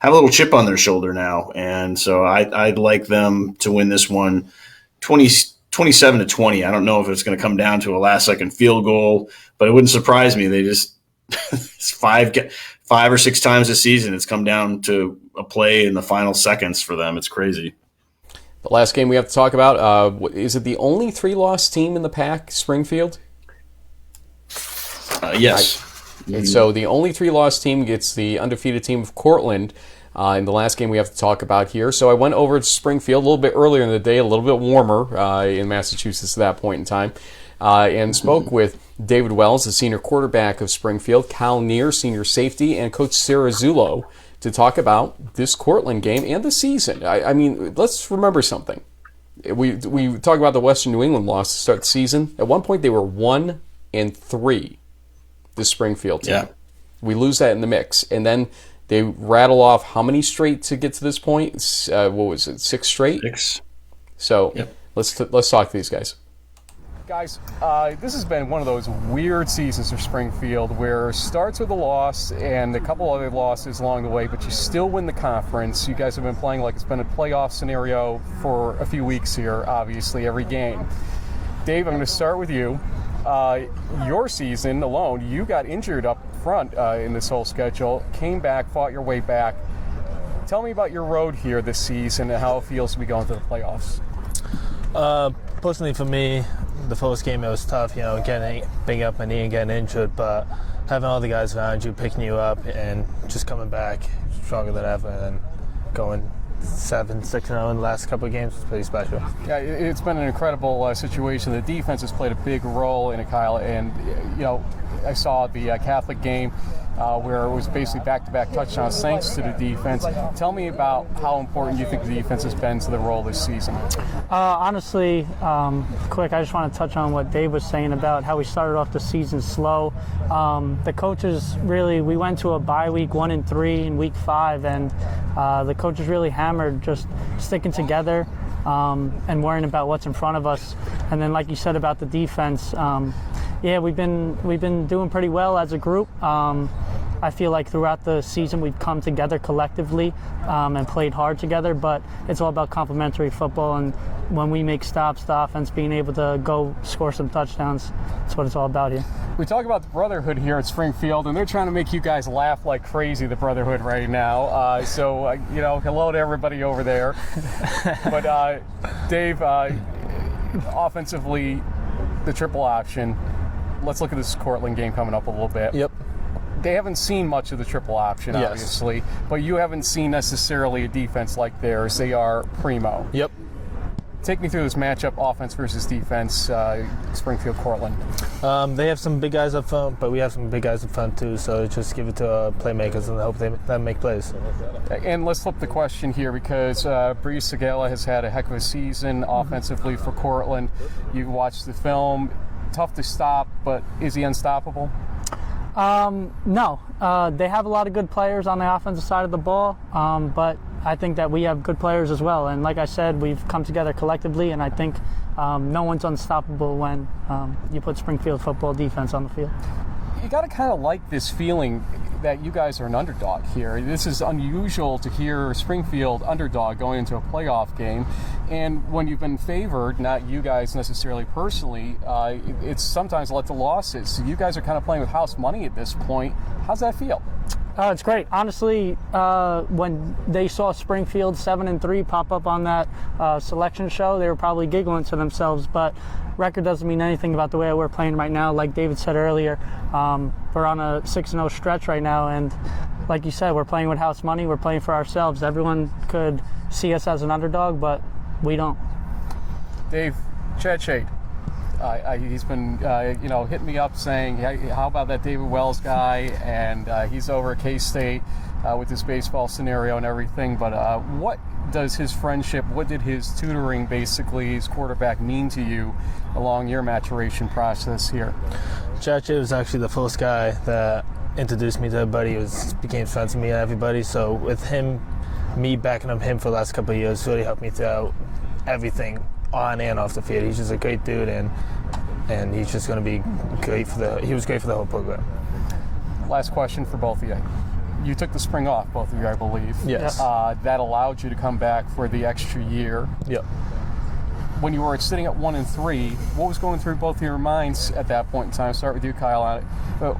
a little chip on their shoulder now. And so I'd like them to win this one 27-20. I don't know if it's going to come down to a last-second field goal, but it wouldn't surprise me. They just it's five or six times this season it's come down to a play in the final seconds for them. It's crazy. The last game we have to talk about, is it the only 3-loss team in the pack, Springfield? Yes. And so the only 3-loss team gets the undefeated team of Cortland in the last game we have to talk about here. So I went over to Springfield a little bit earlier in the day, a little bit warmer in Massachusetts at that point in time, and spoke with David Wells, the senior quarterback of Springfield, Cal Neer, senior safety, and Coach Sarah Zullo to talk about this Cortland game and the season. I mean, let's remember something. We talk about the Western New England loss to start the season. At one point, they were 1-3, the Springfield team. Yeah. We lose that in the mix. And then they rattle off how many straight to get to this point? What was it, 6 straight? 6. So yep. Let's talk to these guys. Guys, this has been one of those weird seasons for Springfield where it starts with a loss and a couple other losses along the way, but you still win the conference. You guys have been playing like it's been a playoff scenario for a few weeks here, obviously, every game. Dave, I'm going to start with you. Your season alone, you got injured up front in this whole schedule, came back, fought your way back. Tell me about your road here this season and how it feels to be going to the playoffs. Personally, for me, the first game it was tough, banging up my knee and getting injured, but having all the guys around you, picking you up, and just coming back stronger than ever, and going 7-6-0 in the last couple of games was pretty special. Yeah, it's been an incredible situation. The defense has played a big role in it, Kyle, and I saw the Catholic game where it was basically back-to-back touchdowns thanks to the defense. Tell me about how important you think the defense has been to the role this season. Honestly, quick, I just want to touch on what Dave was saying about how we started off the season slow. The coaches really, we went to a bye week 1-3 in week 5, and the coaches really hammered just sticking together and worrying about what's in front of us. And then, like you said about the defense, we've been doing pretty well as a group. I feel like throughout the season we've come together collectively and played hard together, but it's all about complementary football, and when we make stops, the offense being able to go score some touchdowns, that's what it's all about here. We talk about the brotherhood here at Springfield, and they're trying to make you guys laugh like crazy, the brotherhood right now. So hello to everybody over there. But Dave, offensively, the triple option. Let's look at this Cortland game coming up a little bit. Yep. They haven't seen much of the triple option, obviously, but you haven't seen necessarily a defense like theirs. They are primo. Yep. Take me through this matchup, offense versus defense, Springfield-Cortland. They have some big guys up front, but we have some big guys up front too, so just give it to playmakers and hope they make plays. And let's flip the question here, because Breeze Segala has had a heck of a season offensively for Cortland. You've watched the film. Tough to stop, but is he unstoppable? No. They have a lot of good players on the offensive side of the ball, but I think that we have good players as well. And like I said, we've come together collectively, and I think no one's unstoppable when you put Springfield football defense on the field. You got to kind of like this feeling that you guys are an underdog here. This is unusual to hear Springfield underdog going into a playoff game. And when you've been favored, not you guys necessarily personally, it's sometimes led to losses. So you guys are kind of playing with house money at this point. How's that feel? It's great. Honestly, when they saw Springfield 7-3 pop up on that selection show, they were probably giggling to themselves, but record doesn't mean anything about the way we're playing right now. Like David said earlier, we're on a 6-0 stretch right now, and like you said, we're playing with house money. We're playing for ourselves. Everyone could see us as an underdog, but we don't. Dave, Chad Shade, He's been, hitting me up saying, hey, how about that David Wells guy? And he's over at K-State with this baseball scenario and everything. But what does his friendship, what did his tutoring, basically, his quarterback, mean to you along your maturation process here? Chachi was actually the first guy that introduced me to everybody. He became friends with me and everybody. So with him, me backing up him for the last couple of years really helped me throughout everything on and off the field. He's just a great dude, and he's just going to be great he was great for the whole program. Last question for both of you. You took the spring off, both of you, I believe. Yes. That allowed you to come back for the extra year. Yep. When you were sitting at 1-3, what was going through both of your minds at that point in time? Start with you, Kyle, on it.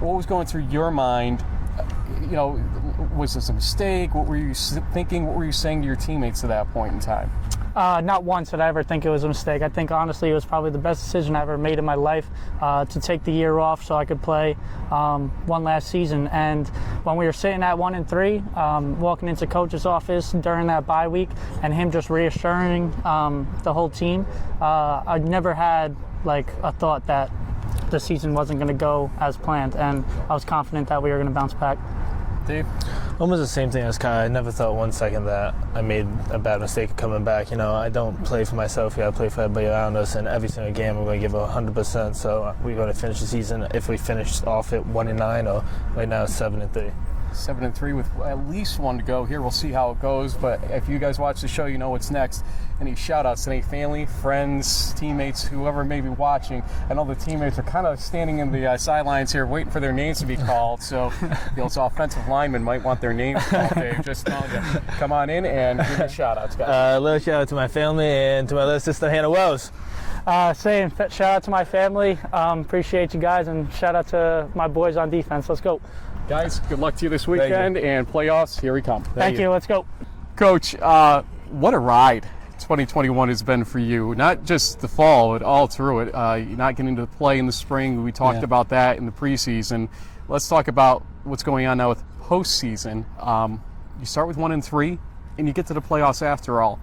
What was going through your mind? Was this a mistake? What were you thinking? What were you saying to your teammates at that point in time? Not once did I ever think it was a mistake. I think, honestly, it was probably the best decision I ever made in my life to take the year off so I could play one last season. And when we were sitting at 1-3, walking into coach's office during that bye week and him just reassuring the whole team, I never had a thought that the season wasn't going to go as planned, and I was confident that we were going to bounce back. Dave? Almost the same thing as Kai. I never thought 1 second that I made a bad mistake coming back. I don't play for myself here. I play for everybody around us, and every single game we're going to give 100%. So we're going to finish the season, if we finish off at 1-9, or right now 7-3. 7-3 with at least one to go here. We'll see how it goes, but if you guys watch the show, you know what's next. Any shout-outs, any family, friends, teammates, whoever may be watching? I know the teammates are kind of standing in the sidelines here waiting for their names to be called, so those offensive linemen might want their names called. Dave, just come on in and give me shout-outs, guys. A little shout-out to my family and to my little sister, Hannah Wells. Shout out to my family. Appreciate you guys, and shout out to my boys on defense. Let's go. Guys, good luck to you this weekend, and playoffs, here we come. Thank you. Let's go. Coach, what a ride 2021 has been for you. Not just the fall, but all through it. You're not getting to play in the spring. We talked about that in the preseason. Let's talk about what's going on now with postseason. You start with 1-3, and you get to the playoffs after all.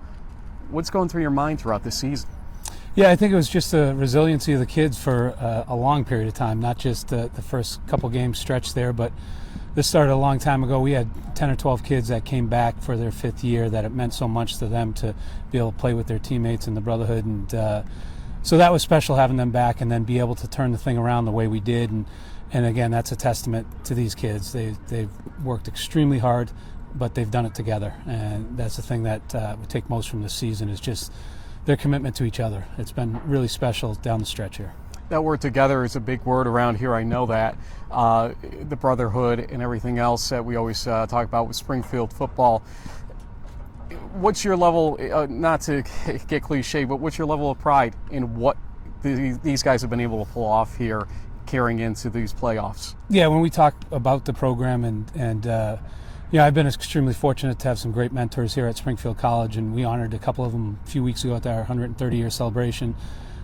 What's going through your mind throughout this season? Yeah, I think it was just the resiliency of the kids for a long period of time, not just the first couple games stretch there, but this started a long time ago. We had 10 or 12 kids that came back for their 5th year, that it meant so much to them to be able to play with their teammates in the brotherhood. And so that was special, having them back and then be able to turn the thing around the way we did. And again, that's a testament to these kids. They've worked extremely hard, but they've done it together. And that's the thing that we take most from this season, is just their commitment to each other. It's been really special down the stretch here. That word together is a big word around here, I know that. The brotherhood and everything else that we always talk about with Springfield football. What's your level, not to get cliche, but what's your level of pride in what these guys have been able to pull off here carrying into these playoffs? Yeah, when we talk about the program and I've been extremely fortunate to have some great mentors here at Springfield College, and we honored a couple of them a few weeks ago at our 130-year celebration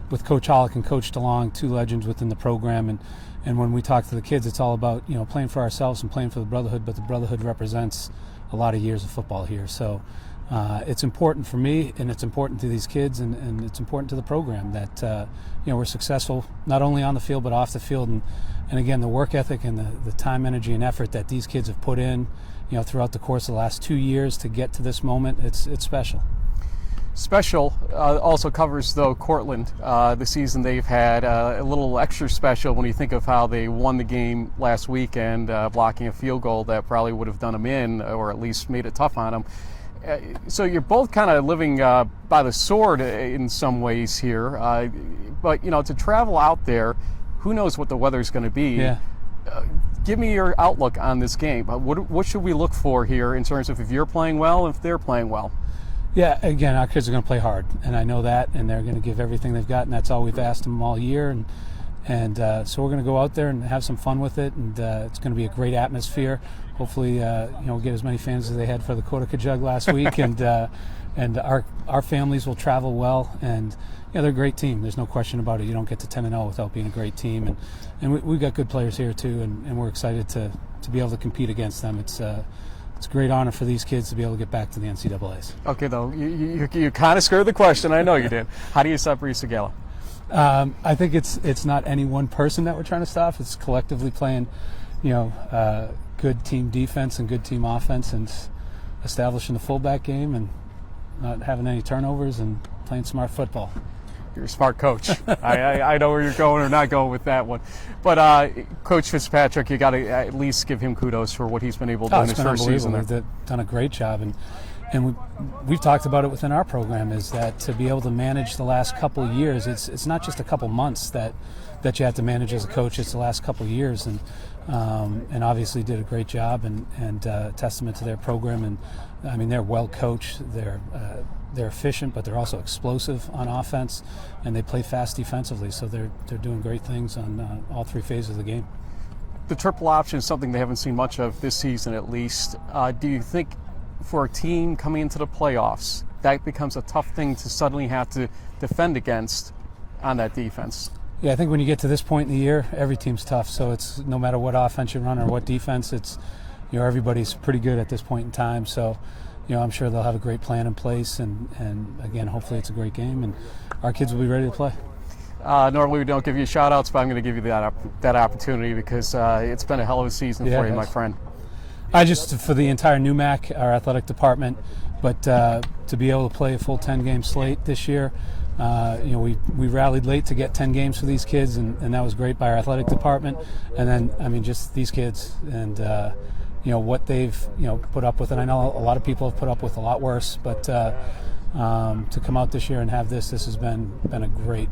with Coach Hollick and Coach DeLong, 2 legends within the program. And when we talk to the kids, it's all about playing for ourselves and playing for the brotherhood, but the brotherhood represents a lot of years of football here. So it's important for me, and it's important to these kids, and it's important to the program that we're successful not only on the field but off the field. And again, the work ethic and the time, energy, and effort that these kids have put in throughout the course of the last 2 years to get to this moment, it's special. Special also covers, though, Cortland. The season they've had a little extra special when you think of how they won the game last weekend, blocking a field goal that probably would have done them in, or at least made it tough on them. So you're both kind of living by the sword in some ways here. But, to travel out there, who knows what the weather's going to be. Yeah. Give me your outlook on this game. What should we look for here in terms of if you're playing well and if they're playing well? Yeah, again, our kids are going to play hard, and I know that, and they're going to give everything they've got, and that's all we've asked them all year. And so we're going to go out there and have some fun with it, and it's going to be a great atmosphere. Hopefully, get as many fans as they had for the Kotica Jug last week, and our families will travel well. And they're a great team. There's no question about it. You don't get to 10-0 without being a great team, and we've got good players here too, and we're excited to be able to compete against them. It's a great honor for these kids to be able to get back to the NCAAs. Okay, though, you kind of skirted the question. I know you did. How do you stop Reese Gala? I think it's not any one person that we're trying to stop. It's collectively playing, good team defense and good team offense, and establishing the fullback game and not having any turnovers and playing smart football. You're a smart coach. I know where you're going or not going with that one. But Coach Fitzpatrick, you got to at least give him kudos for what he's been able to do in his first season. They've done a great job, and we've talked about it within our program, is that to be able to manage the last couple of years, it's not just a couple months that you have to manage as a coach. It's the last couple of years, and obviously did a great job, and testament to their program. And I mean, they're well coached. They're efficient, but they're also explosive on offense, and they play fast defensively. So they're doing great things on all three phases of the game. The triple option is something they haven't seen much of this season, at least. Do you think for a team coming into the playoffs, that becomes a tough thing to suddenly have to defend against on that defense? Yeah, I think when you get to this point in the year, every team's tough. So it's no matter what offense you run or what defense, it's everybody's pretty good at this point in time. So I'm sure they'll have a great plan in place, and again, hopefully it's a great game, and our kids will be ready to play. Normally we don't give you shout-outs, but I'm going to give you that opportunity because it's been a hell of a season for you, my friend. I just, for the entire NUMAC, our athletic department, but to be able to play a full 10-game slate this year, we rallied late to get 10 games for these kids, and that was great by our athletic department. And then, I mean, just these kids and what they've put up with. And I know a lot of people have put up with a lot worse, but to come out this year and have this has been a great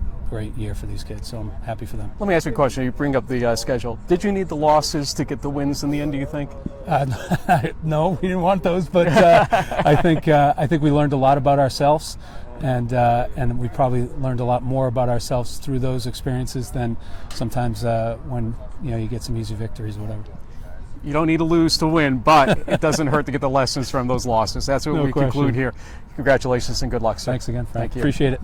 year for these kids. So I'm happy for them. Let me ask you a question. You bring up the schedule. Did you need the losses to get the wins in the end, do you think? No, we didn't want those, but I think we learned a lot about ourselves. And we probably learned a lot more about ourselves through those experiences than sometimes when you get some easy victories or whatever. You don't need to lose to win, but it doesn't hurt to get the lessons from those losses. That's what we conclude here. Congratulations and good luck, sir. Thanks again, Frank. Thank you. Appreciate it.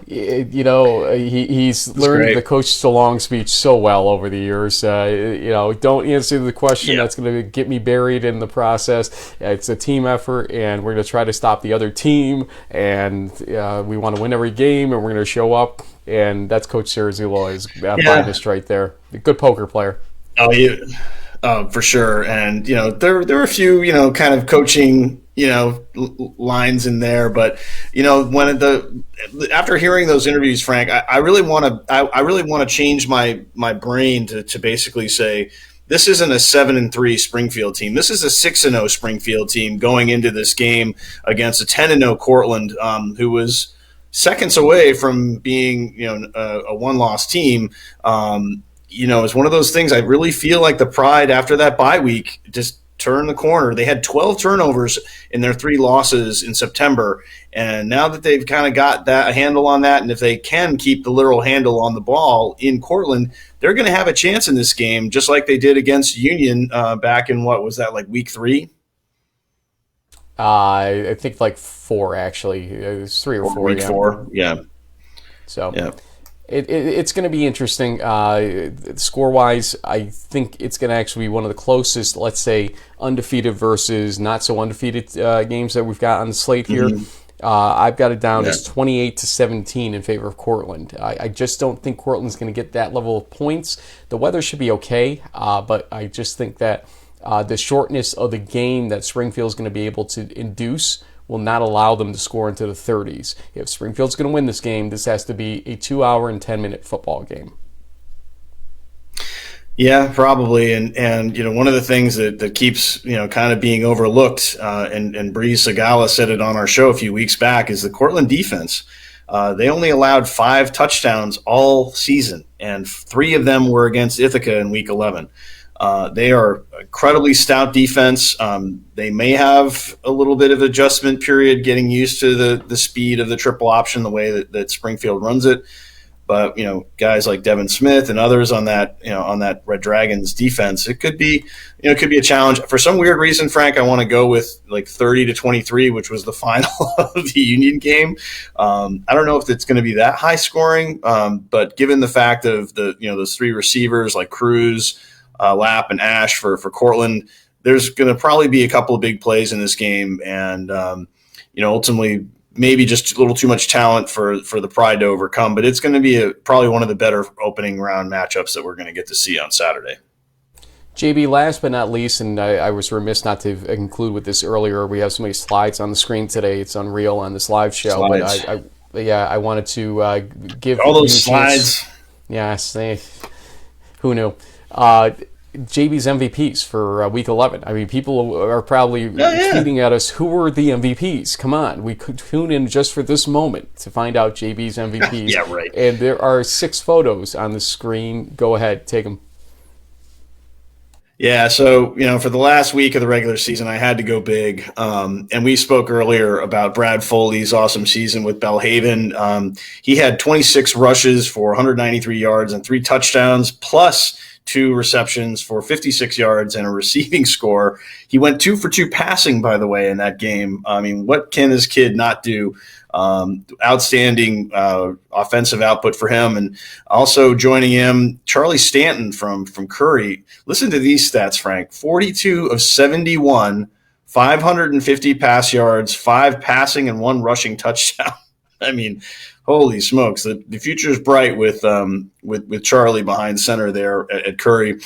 He's learned the Coach So Long speech so well over the years. Don't answer the question that's going to get me buried in the process. It's a team effort, and we're going to try to stop the other team, and we want to win every game, and we're going to show up. And that's Coach Cerezulo's finest right there. A good poker player. Oh, yeah, for sure. And there are a few kind of coaching lines in there, but when after hearing those interviews, Frank, I really want to change my brain to basically say this isn't a 7-3 Springfield team. This is a 6-0 Springfield team going into this game against a 10-0 Cortland, who was seconds away from being a one-loss team. It's one of those things. I really feel like the Pride after that bye week just turned the corner. They had 12 turnovers in their 3 losses in September, and now that they've kind of got a handle on that, and if they can keep the literal handle on the ball in Cortland, they're going to have a chance in this game, just like they did against Union back in what was that, like week 3? I think like 4 actually. It was 3 or 4. Week 4, yeah. So. Yeah. It's going to be interesting. Score-wise, I think it's going to actually be one of the closest, let's say, undefeated versus not so undefeated games that we've got on the slate here. Mm-hmm. I've got it down as 28-17 in favor of Cortland. I just don't think Cortland's going to get that level of points. The weather should be okay, but I just think that the shortness of the game that Springfield's going to be able to induce will not allow them to score into the 30s. If Springfield's going to win this game, this has to be a 2-hour and 10-minute football game. Yeah, probably. And one of the things that keeps, kind of being overlooked, and Bree Sagala said it on our show a few weeks back, is the Cortland defense. They only allowed 5 touchdowns all season, and 3 of them were against Ithaca in week 11. They are incredibly stout defense. They may have a little bit of adjustment period getting used to the speed of the triple option, the way that Springfield runs it. But, guys like Devin Smith and others on that Red Dragons defense, it could be a challenge. For some weird reason, Frank, I want to go with like 30-23, which was the final of the Union game. I don't know if it's going to be that high scoring, but given the fact of those 3 receivers like Cruz, Lapp and Ash for Cortland, there's going to probably be a couple of big plays in this game, and ultimately maybe just a little too much talent for the Pride to overcome. But it's going to be probably one of the better opening round matchups that we're going to get to see on Saturday. JB, last but not least, and I was remiss not to include with this earlier, we have so many slides on the screen today. It's unreal on this live show. Slides. But I wanted to give all those slides. Yes, who knew? JB's MVPs for Week 11. I mean, people are probably tweeting at us, who were the MVPs? Come on, we could tune in just for this moment to find out JB's MVPs. Yeah, right. And there are 6 photos on the screen. Go ahead, take them. Yeah, so, for the last week of the regular season, I had to go big. And we spoke earlier about Brad Foley's awesome season with Belhaven. He had 26 rushes for 193 yards and 3 touchdowns, plus 2 receptions for 56 yards and a receiving score. He went 2 for 2 passing, by the way, in that game. I mean, what can this kid not do? Outstanding offensive output for him. And also joining him, Charlie Stanton from Curry. Listen to these stats, Frank. 42 of 71, 550 pass yards, 5 passing and 1 rushing touchdown. I mean, holy smokes. The future is bright with Charlie behind center there at Curry.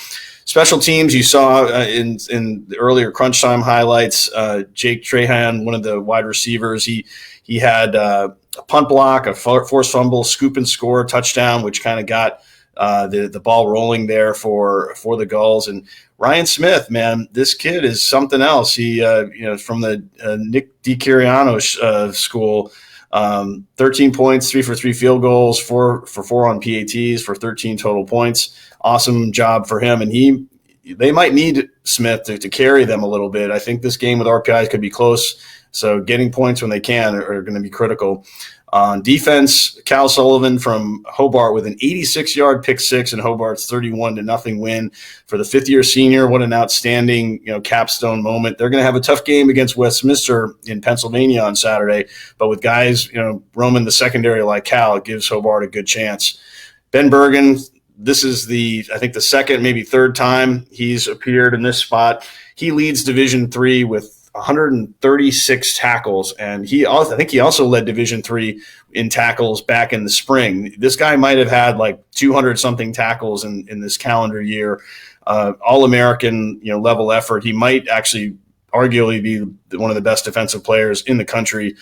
Special teams, you saw in the earlier crunch time highlights, Jake Trahan, one of the wide receivers, he had a punt block, a forced fumble, scoop and score touchdown, which kind of got the ball rolling there for the Gulls. And Ryan Smith, man, this kid is something else. He, from the Nick DiCiriano school, 13 points, 3 for 3 field goals, 4 for 4 on PATs for 13 total points. Awesome job for him. And they might need Smith to carry them a little bit. I think this game with RPIs could be close. So getting points when they can are going to be critical. On defense, Cal Sullivan from Hobart with an 86-yard pick six and Hobart's 31-0 win for the 5th-year senior. What an outstanding, capstone moment. They're going to have a tough game against Westminster in Pennsylvania on Saturday, but with guys, roaming the secondary like Cal, it gives Hobart a good chance. Ben Bergen, this is the 2nd, maybe 3rd time he's appeared in this spot. He leads Division III with 136 tackles, and I think he also led Division III in tackles back in the spring. This guy might have had like 200 something tackles in this calendar year. All-American, level effort. He might actually arguably be one of the best defensive players in the country.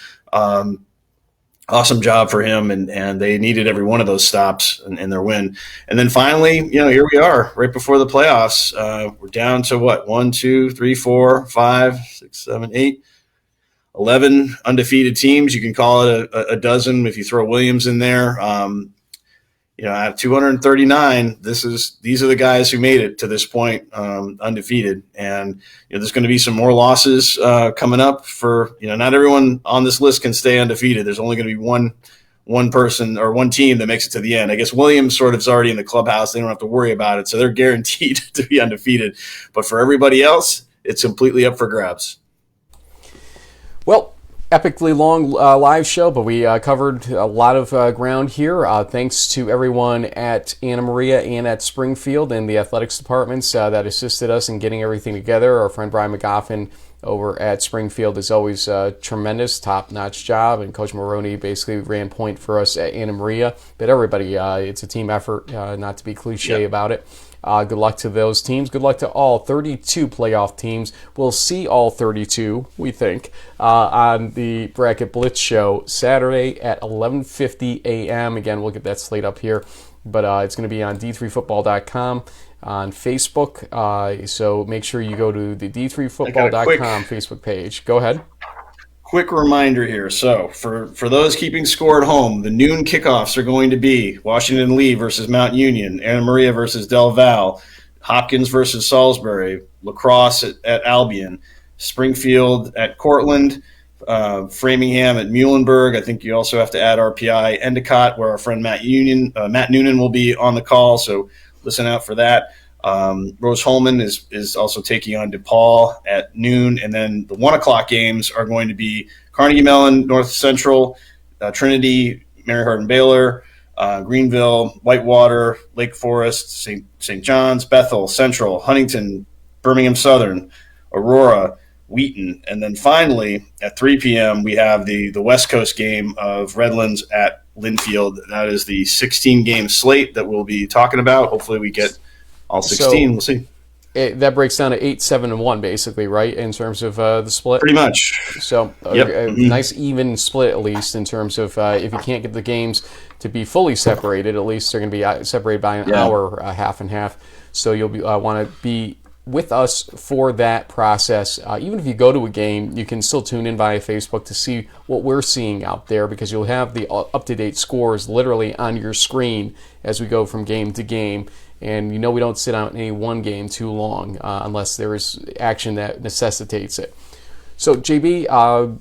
Awesome job for him, and they needed every one of those stops in their win. And then finally, here we are right before the playoffs. We're down to 1, 2, 3, 4, 5, 6, 7, 8, 11 undefeated teams. You can call it a dozen if you throw Williams in there. At 239, these are the guys who made it to this point undefeated. And there's going to be some more losses coming up for not everyone on this list can stay undefeated. There's only going to be one person or one team that makes it to the end. I guess Williams sort of is already in the clubhouse. They don't have to worry about it, so they're guaranteed to be undefeated. But for everybody else, it's completely up for grabs. Well, epically long live show, but we covered a lot of ground here. Thanks to everyone at Anna Maria and at Springfield and the athletics departments that assisted us in getting everything together. Our friend Brian McGoffin over at Springfield is always a tremendous, top-notch job, and Coach Maroney basically ran point for us at Anna Maria. But everybody, it's a team effort, not to be cliche about it. Good luck to those teams. Good luck to all 32 playoff teams. We'll see all 32, we think, on the Bracket Blitz show Saturday at 11:50 a.m. Again, we'll get that slate up here, but it's going to be on D3Football.com on Facebook. So make sure you go to the D3Football.com Facebook page. Go ahead. Quick reminder here. So for those keeping score at home, the noon kickoffs are going to be Washington Lee versus Mount Union, Anna Maria versus Del Val, Hopkins versus Salisbury, La Crosse at Albion, Springfield at Cortland, Framingham at Muhlenberg. I think you also have to add RPI, Endicott, where our friend Matt Noonan will be on the call. So listen out for that. Rose Holman is also taking on DePaul at noon, and then the 1 o'clock games are going to be Carnegie Mellon, North Central, Trinity, Mary Hardin Baylor, Greenville, Whitewater, Lake Forest, St. John's, Bethel, Central, Huntington, Birmingham Southern, Aurora, Wheaton. And then finally, at 3 p.m., we have the West Coast game of Redlands at Linfield. That is the 16-game slate that we'll be talking about. Hopefully we get all 16. We'll see. That breaks down to 8-7-1, basically, right, in terms of the split? Pretty much. So a nice even split, at least, in terms of if you can't get the games to be fully separated, at least they're going to be separated by an hour, half and half. So you'll be want to be with us for that process. Even if you go to a game, you can still tune in via Facebook to see what we're seeing out there, because you'll have the up-to-date scores literally on your screen as we go from game to game. And you know we don't sit out in any one game too long unless there is action that necessitates it. So, JB,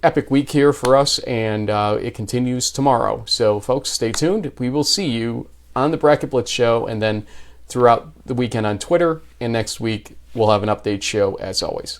epic week here for us, and it continues tomorrow. So, folks, stay tuned. We will see you on the Bracket Blitz show, and then throughout the weekend on Twitter. And next week, we'll have an update show as always.